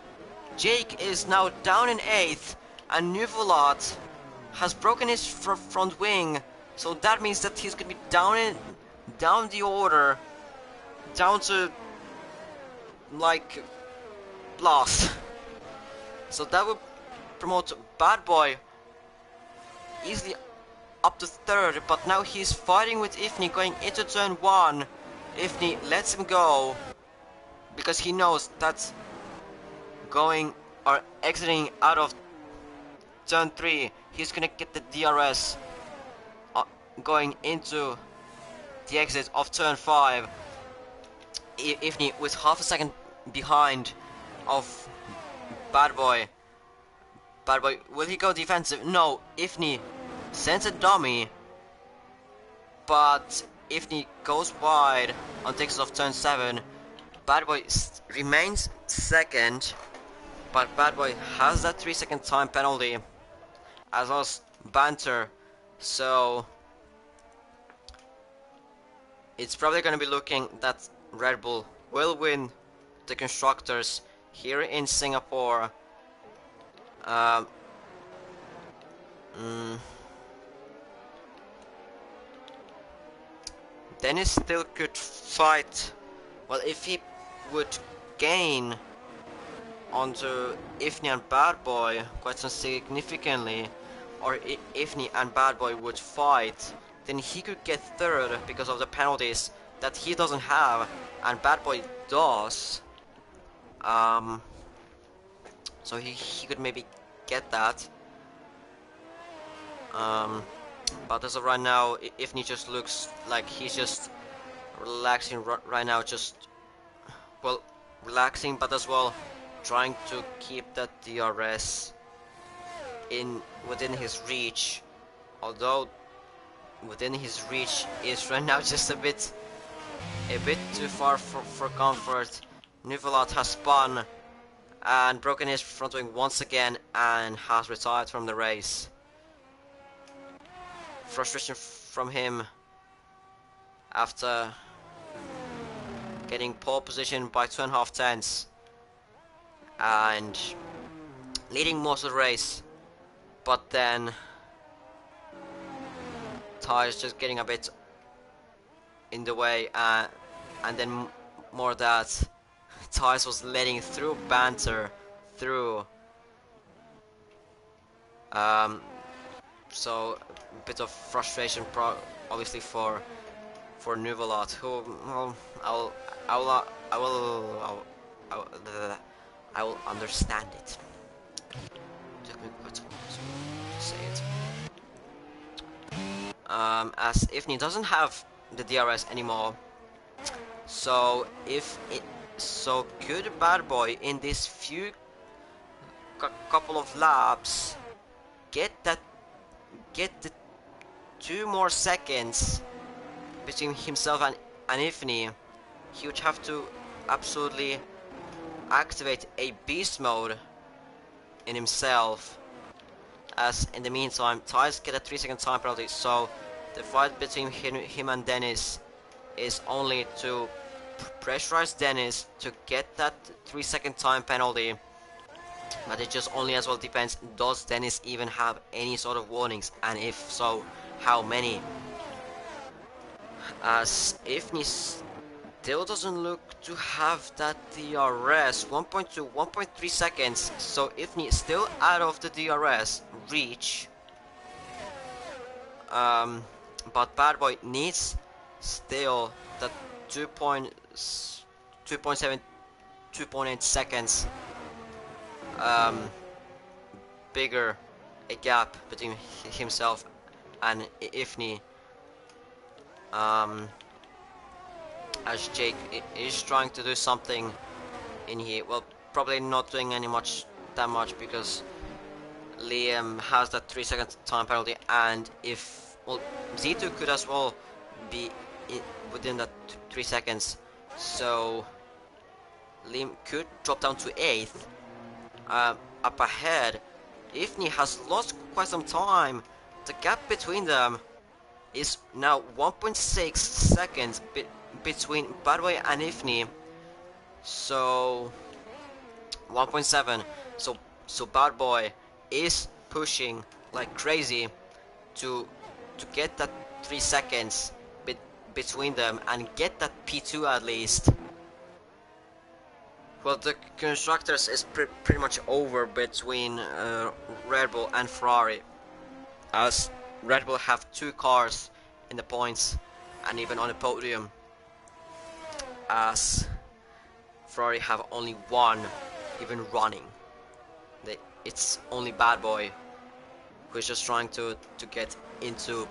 Jake is now down in 8th, and Nuvolot has broken his front wing. So that means that he's gonna be down the order, down to like last. So that would promote Bad Boy easily up to 3rd, but now he's fighting with Ifni going into turn 1. Ifni lets him go because he knows that going or exiting out of turn 3, he's gonna get the DRS going into the exit of turn 5. Ifni with half a second behind of Bad Boy. Bad Boy, will he go defensive? No, Ifni sends a dummy, but Ifni goes wide on takes off turn 7. Bad Boy remains 2nd, but Bad Boy has that 3-second time penalty, as well as Banter, so it's probably going to be looking that Red Bull will win the Constructors here in Singapore. Dennis still could fight. Well, if he would gain onto Ifni and Bad Boy quite significantly, or Ifni and Bad Boy would fight, then he could get 3rd because of the penalties that he doesn't have and Bad Boy does. So he could maybe get that. But as of right now, Ifni just looks like he's just relaxing right now, just, well, relaxing, but as well trying to keep that DRS within his reach. Although within his reach is right now just a bit too far for comfort. Nuvolot has spun and broken his front wing once again and has retired from the race. Frustration from him after getting pole position by 2.5 tenths and leading most of the race, but then tires just getting a bit in the way, and then more that Tires was letting through Banter through. So a bit of frustration, obviously for Nuvolot, who, well, I will understand it. Took me quite a while to say it. As Ifni doesn't have the DRS anymore, so could Bad Boy in this few couple of laps get the 2 more seconds between himself and Ifni? He would have to absolutely activate a beast mode in himself, as in the meantime Tires get a 3-second time penalty, so the fight between him and Dennis is only to pressurize Dennis to get that 3-second time penalty. But it just only as well depends, does Dennis even have any sort of warnings, and if so, how many? As Ifni still doesn't look to have that DRS, 1.2, 1.3 seconds, so Ifni is still out of the DRS reach. But Bad Boy needs still that 2.7, 2.8 seconds bigger a gap between himself and Ifni, as Jake is trying to do something in here. Well, probably not doing that much because Liam has that 3-second time penalty, and if, well, Z2 could as well be within that 3 seconds, so Liam could drop down to 8th. up ahead. Ifni has lost quite some time. The gap between them is now 1.6 seconds between Bad Boy and Ifni. So 1.7. So Bad Boy is pushing like crazy to get that 3 seconds between them and get that P2 at least. Well, the constructors is pretty much over between Red Bull and Ferrari, as Red Bull have 2 cars in the points and even on the podium, as Ferrari have only 1 even running. It's only Bad Boy who is just trying to get into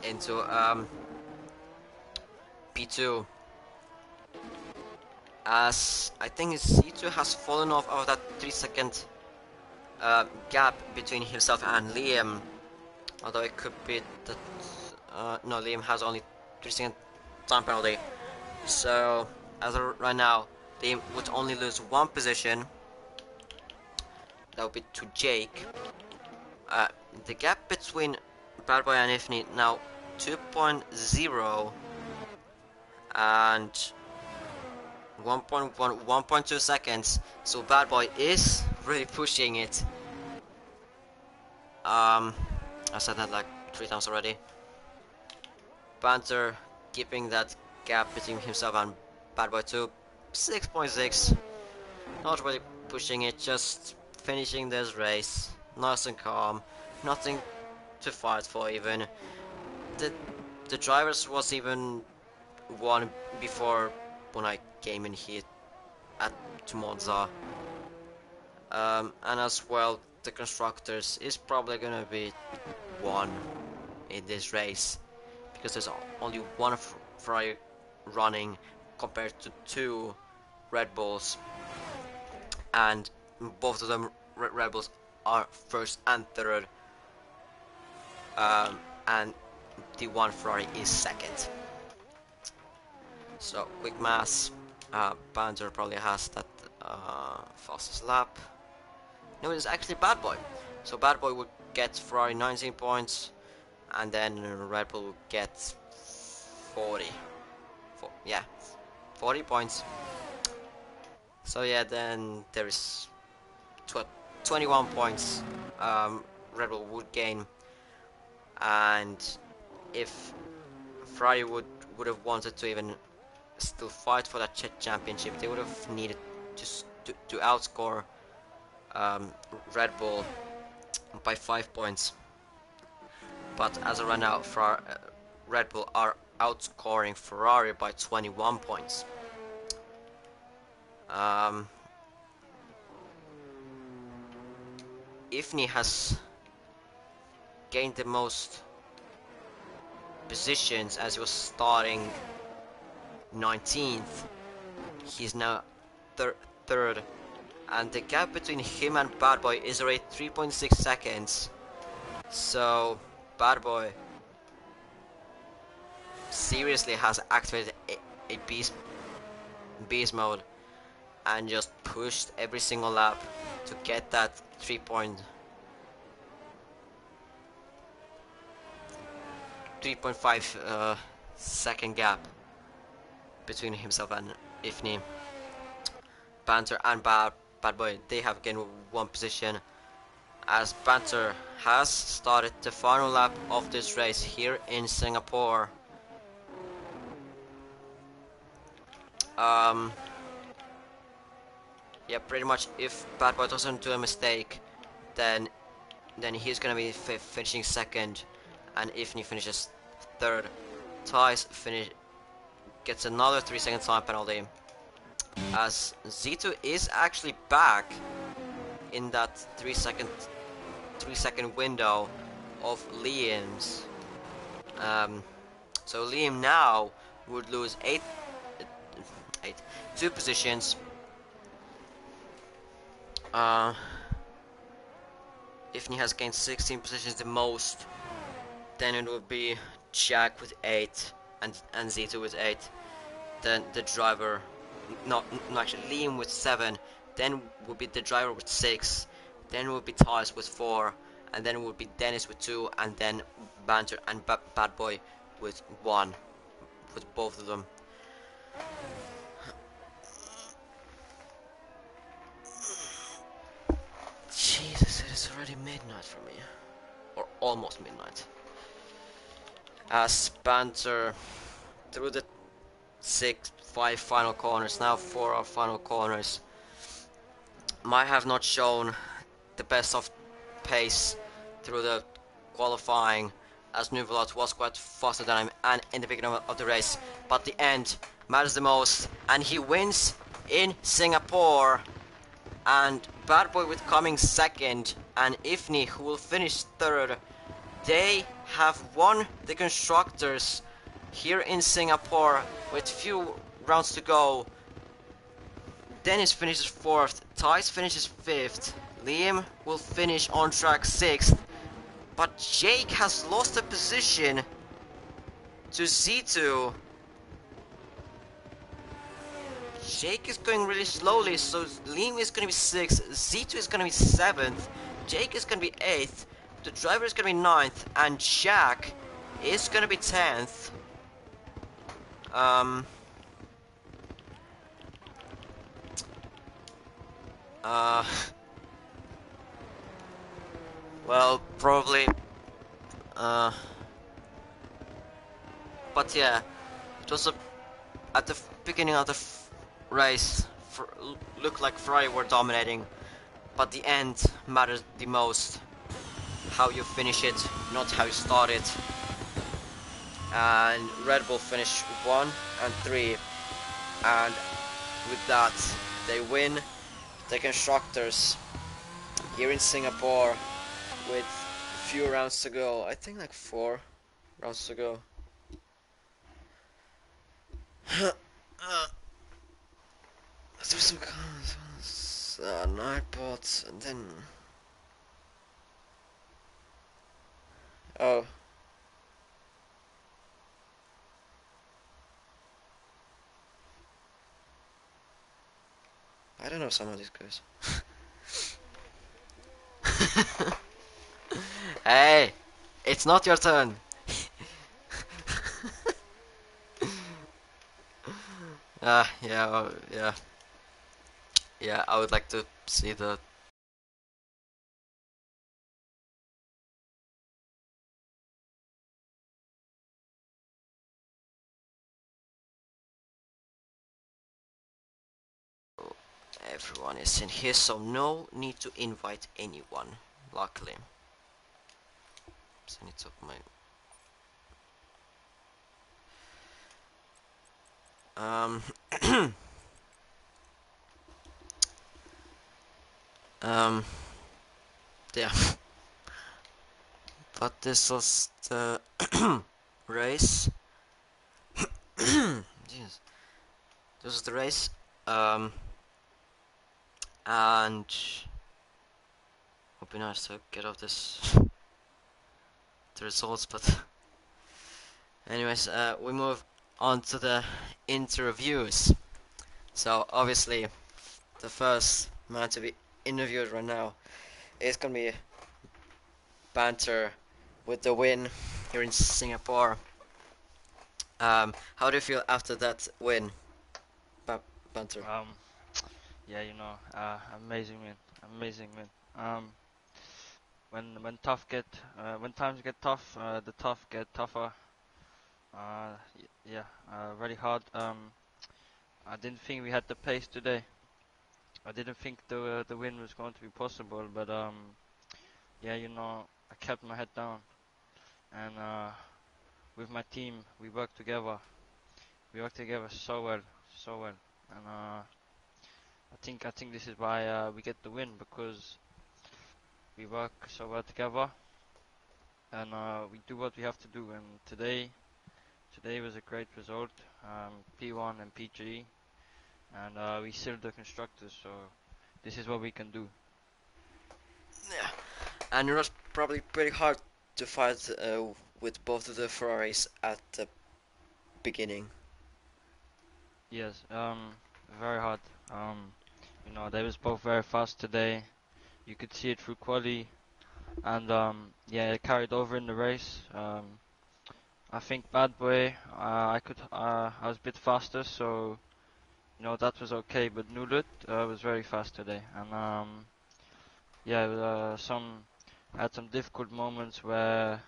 into P2, as I think C2 has fallen off of that 3 second gap between himself and Liam, although it could be that no, Liam has only 3 second time penalty. So as of right now, Liam would only lose 1 position. That would be to Jake. The gap between Bad Boy and Ifni now 2.0 and 1.1, 1.2 seconds. So Bad Boy is really pushing it. I said that like 3 times already. Panther keeping that gap between himself and Bad Boy to 6.6. Not really pushing it, just finishing this race. Nice and calm. Nothing to fight for even. The drivers was even one before when I came in here at Monza. And as well, the constructors is probably gonna be 1 in this race, because there's only 1 Ferrari running compared to 2 Red Bulls, and both of them Red Bulls are 1st and 3rd, and the 1 Ferrari is 2nd. So quick maths, Banter probably has that fastest lap. No, it's actually Bad Boy. So Bad Boy would get Ferrari 19 points, and then Red Bull would get 40. 40 points. So yeah, then there is 21 points Red Bull would gain, and if Ferrari would have wanted to even still fight for that championship, they would have needed to outscore Red Bull by 5 points. But as of right now, Red Bull are outscoring Ferrari by 21 points. Ifni has gained the most positions as he was starting 19th. He's now third, and the gap between him and Bad Boy is already 3.6 seconds. So Bad Boy seriously has activated a beast mode and just pushed every single lap to get that 3.5 second gap between himself and Ifni. Banter and Bad Boy, they have gained 1 position, as Banter has started the final lap of this race here in Singapore. Yeah, pretty much if Bad Boy doesn't do a mistake, then he's gonna be finishing 2nd, and Ifni finishes 3rd. Ties gets another 3 second time penalty, as Z2 is actually back in that 3 second window of Liam's. So Liam now would lose 2 positions. Ifni has gained 16 positions the most. Then it would be Jack with 8 and Z2 with 8. Then the driver, no actually Liam with 7. then would be the driver with 6, then would be Tars with 4, and then would be Dennis with 2, and then Banter and Bad Boy with 1, with both of them. Jesus, it is already midnight for me. Or almost midnight. As Banter through the 5 final corners, now 4 are final corners, might have not shown the best of pace through the qualifying, as Nuvolot was quite faster than him and in the beginning of the race, but the end matters the most, and he wins in Singapore. And Bad Boy with coming second, and Ifni, who will finish third, they have won the constructors here in Singapore with few rounds to go. Dennis finishes 4th, Thijs finishes 5th, Liam will finish on track 6th, but Jake has lost a position to Z2. Jake is going really slowly, so Liam is going to be 6th, Z2 is going to be 7th, Jake is going to be 8th, the driver is going to be 9th, and Jack is going to be 10th. Well, probably, but yeah, it was at the beginning of the race, looked like Ferrari were dominating, but the end matters the most. How you finish it, not how you start it. And Red Bull finished 1 and 3, and with that they win the constructors here in Singapore with few rounds to go. I think like 4 rounds to go. Let's do some comments. Nightbot, and then oh. I don't know some of these guys. Hey, it's not your turn. Yeah, I would like to see the everyone is in here, so no need to invite anyone, luckily. So I need to open my yeah. But this was the race. Jeez. This was the race. And would be nice to get off this the results, but anyways, we move on to the interviews. So obviously the first man to be interviewed right now is gonna be Banter with the win here in Singapore. How do you feel after that win, Banter? Yeah, you know, amazing win, amazing win. When times get tough, the tough get tougher. Yeah, very hard. I didn't think we had the pace today. I didn't think the win was going to be possible, but yeah, you know, I kept my head down, and with my team, we worked together. We worked together so well, so well, and I think this is why we get the win, because we work so well together, and we do what we have to do. And today was a great result, P1 and P3, and we sealed the constructors. So this is what we can do. Yeah, and it was probably pretty hard to fight with both of the Ferraris at the beginning. Yes, very hard. You know, they was both very fast today. You could see it through quali, and yeah, it carried over in the race. I think Bad Boy, I was a bit faster, so you know that was okay. But Nulut was very fast today, and yeah, I had some difficult moments where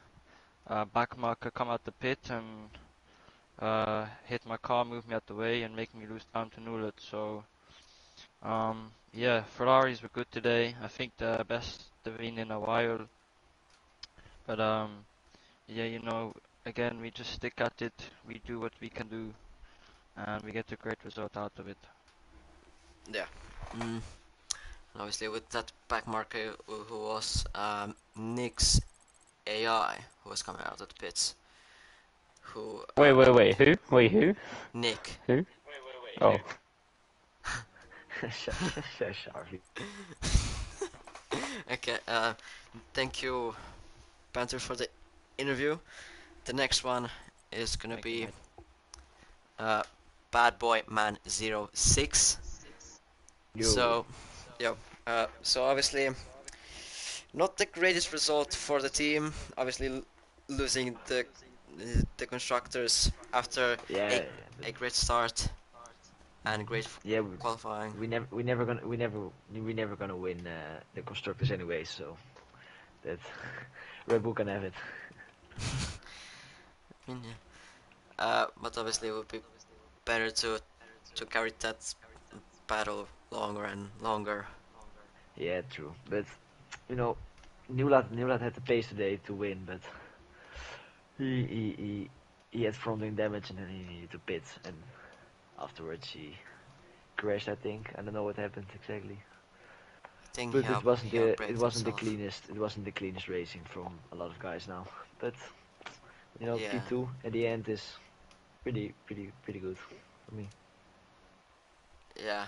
back marker come out the pit and hit my car, move me out the way, and make me lose time to Nulut. So yeah, Ferraris were good today. I think the best they've been in a while. But yeah, you know, again, we just stick at it. We do what we can do, and we get a great result out of it. Yeah. Mm. Obviously, with that back marker, who was Nick's AI, who was coming out of the pits, who Wait, who? Wait, who? Nick. Who? Oh. Sorry. Okay. Thank you, Panther, for the interview. The next one is gonna Thank be you, mate. Bad Boy Man 06. Yo. So, yeah. So obviously, not the greatest result for the team. Obviously, losing the constructors after Yeah, a great start and great yeah. qualifying. We never gonna win the constructors anyway. So that Red Bull can have it. Yeah. But obviously, it would be better to carry that battle longer and longer. Yeah, true. But you know, Newlat had the pace today to win, but he had front wing damage and then he needed to pit, and afterwards he crashed. I think I don't know what happened exactly. I think But he it outbraked wasn't the himself. cleanest racing from a lot of guys now. But you know, Yeah, P2 at the end is pretty good for me. yeah.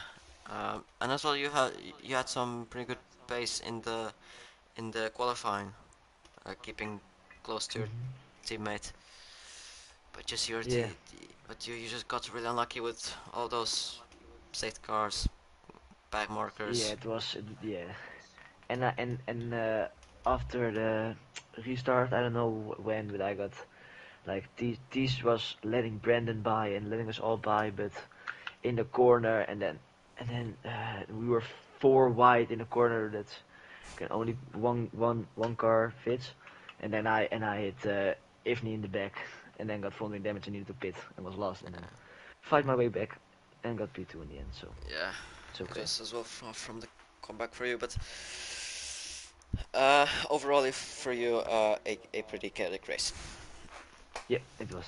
And as well, you had some pretty good pace in the qualifying, keeping close to your Hmm. teammate. But just Yeah, but you just got really unlucky with all those safety cars, back yeah, markers. yeah. And after the restart, I don't know when, but I got like these was letting Brandon by and letting us all by, but in the corner, and then we were four wide in the corner that can only one car fits, and I hit Ifni in the back, and then got front wing damage and needed to pit and was lost, and then fight my way back and got P2 in the end, so Yeah, it's it okay. was as well from the comeback for you, but overall, if for you, a pretty chaotic race. Yeah, it was.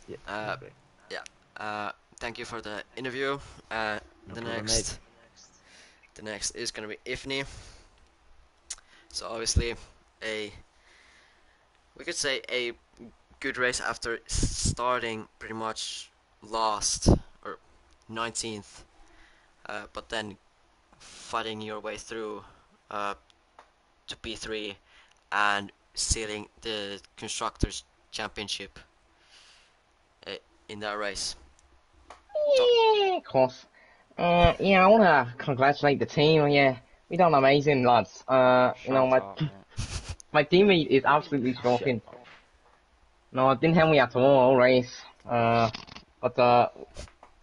Yeah, it was Uh, great. yeah. Thank you for the interview. Uh, No the problem, mate. next is gonna be Ifni. So obviously, a we could say a good race after starting pretty much last or 19th, but then fighting your way through uh, to P3 and sealing the constructors championship uh, in that race. So Yeah, of course. Yeah, I wanna congratulate the team. Yeah, we done amazing, lads. You know, Shout out, mate. my teammate is absolutely Shut shocking. up. No, it didn't help me at all race. But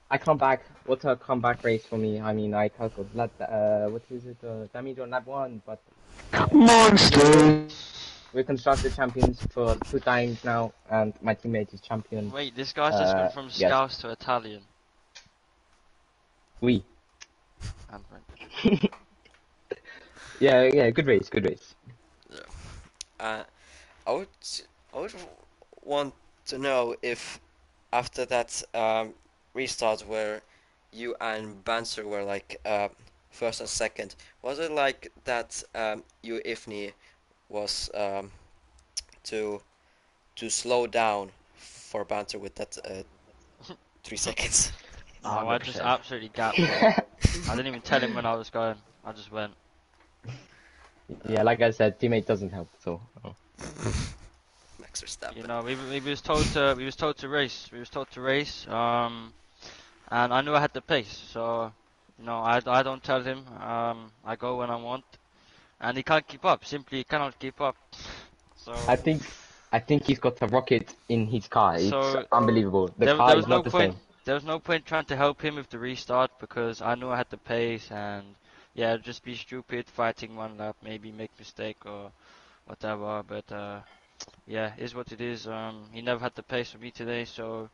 I come back. What a comeback race for me. I mean, I calculate what is it? Damage on lap one, but Monster. we constructed champions for 2 times now, and my teammate is champion. Wait, this guy's just gone from Yes, Scouse to Italian. we. And Yeah, good race, good race. yeah. I would I would want to know if after that restart where you and Banzer were like first and second, was it like that you Ifni was to slow down for Banter with that 3 seconds? no, I just 100%. absolutely gapped him. I didn't even tell him when I was going. I just went. Yeah, like I said, teammate doesn't help. So. Max You Verstappen. know, we was told to race. We was told to race. And I knew I had the pace, so No, I don't tell him. I go when I want, and he can't keep up. Simply cannot keep up. So, I think he's got a rocket in his car. It's so unbelievable. The there car was is no not the point. same. There was no point trying to help him with the restart because I knew I had the pace and yeah, just be stupid fighting one lap, maybe make mistake or whatever. But yeah, is what it is. He never had the pace for me today, so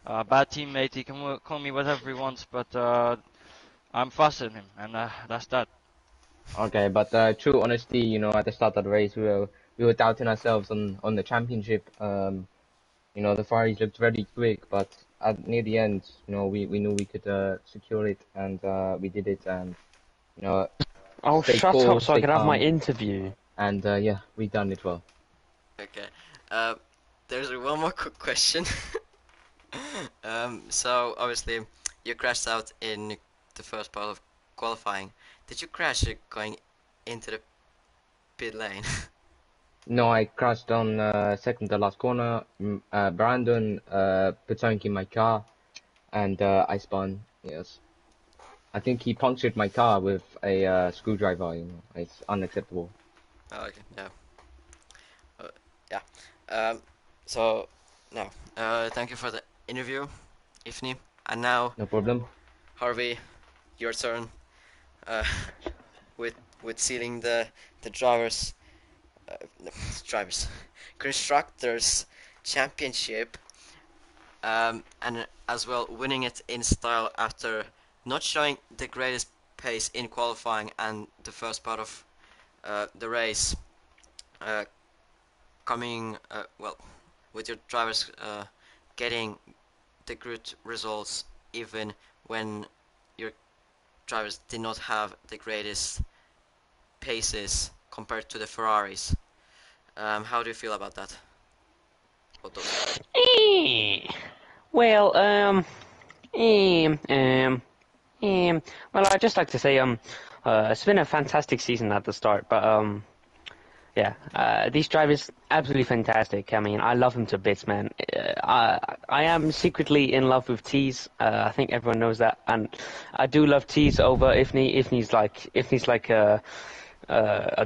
bad teammate. He can call me whatever he wants, but I'm faster than him, and that's that. Okay, but true honesty, you know, at the start of the race, we were doubting ourselves on the championship. The Ferraris looked very quick, but near the end, we knew we could secure it, and we did it, and you know, Oh, stay shut up cool, so I stay can have my calm, interview. and yeah, we done it well. Okay. Uh, there's one more quick question. So obviously you crashed out in the first part of qualifying. Did you crash going into the pit lane? No, I crashed on second to last corner. Brandon put something in my car, and I spun. Yes, I think he punctured my car with a screwdriver. It's unacceptable. Oh, okay, yeah. Yeah. Um, so now, thank you for the interview, Ifni. And now, No problem. Harvey, your turn. Uh, with sealing the drivers, no, drivers, constructors championship, and as well winning it in style after not showing the greatest pace in qualifying and the first part of the race, uh, coming well with your drivers getting the good results even when your drivers did not have the greatest paces compared to the Ferraris. How do you feel about that? About those? Eh, Well, um, um, well, I'd just like to say, it's been a fantastic season at the start, but, yeah, these drivers, absolutely fantastic. I mean, I love them to bits, man. I am secretly in love with Tees. I think everyone knows that, and I do love Tees over Ifni. Ifni's like a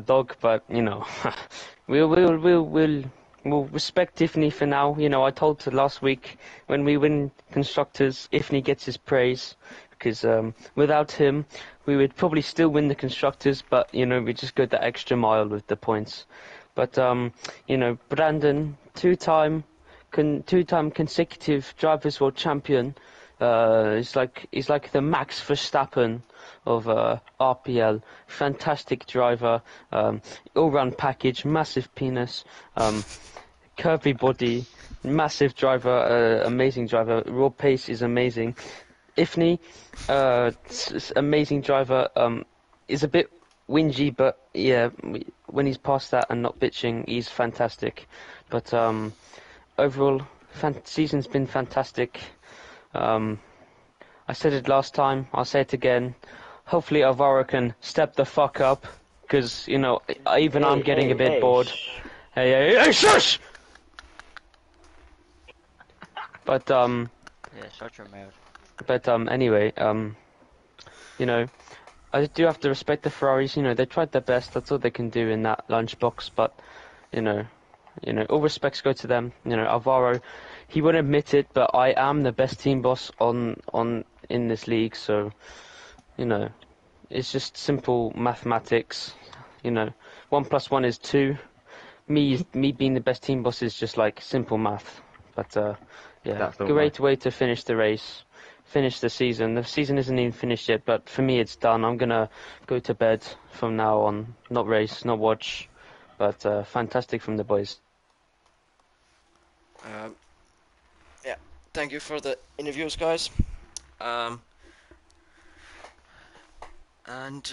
dog, but you know, we'll respect Ifni for now. You know, I told her last week when we win constructors, Ifni gets his praise because without him, we would probably still win the constructors, but you know, we just go the extra mile with the points. But Brandon, two-time consecutive drivers' world champion. He's like the Max Verstappen of RPL. Fantastic driver, all-round package, massive penis, curvy body, massive driver, amazing driver. Raw pace is amazing. Ifni, amazing driver. Is a bit whingy, but yeah, when he's past that and not bitching, he's fantastic. But overall, season's been fantastic. I said it last time, I'll say it again. Hopefully Alvaro can step the fuck up, because, you know, even I'm getting a bit bored. Hey, shush! But, Yeah, shut your mouth. Anyway, you know, I do have to respect the Ferraris, you know, they tried their best, that's all they can do in that lunchbox, but, you know, all respects go to them. You know, Alvaro, he won't admit it, but I am the best team boss in this league, so, you know, it's just simple mathematics. You know, 1 + 1 is 2. Me being the best team boss is just like simple math. But yeah, That's all great right. way to finish the race, finish the season. The season isn't even finished yet, but for me it's done. I'm gonna go to bed from now on. Not race, not watch, but fantastic from the boys. Yeah, thank you for the interviews, guys. Um, and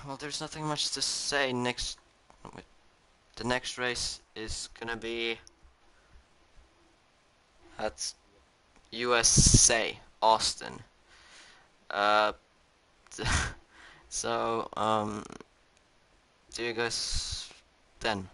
well, there's nothing much to say. The next race is gonna be at USA, Austin. Uh, so see you guys then.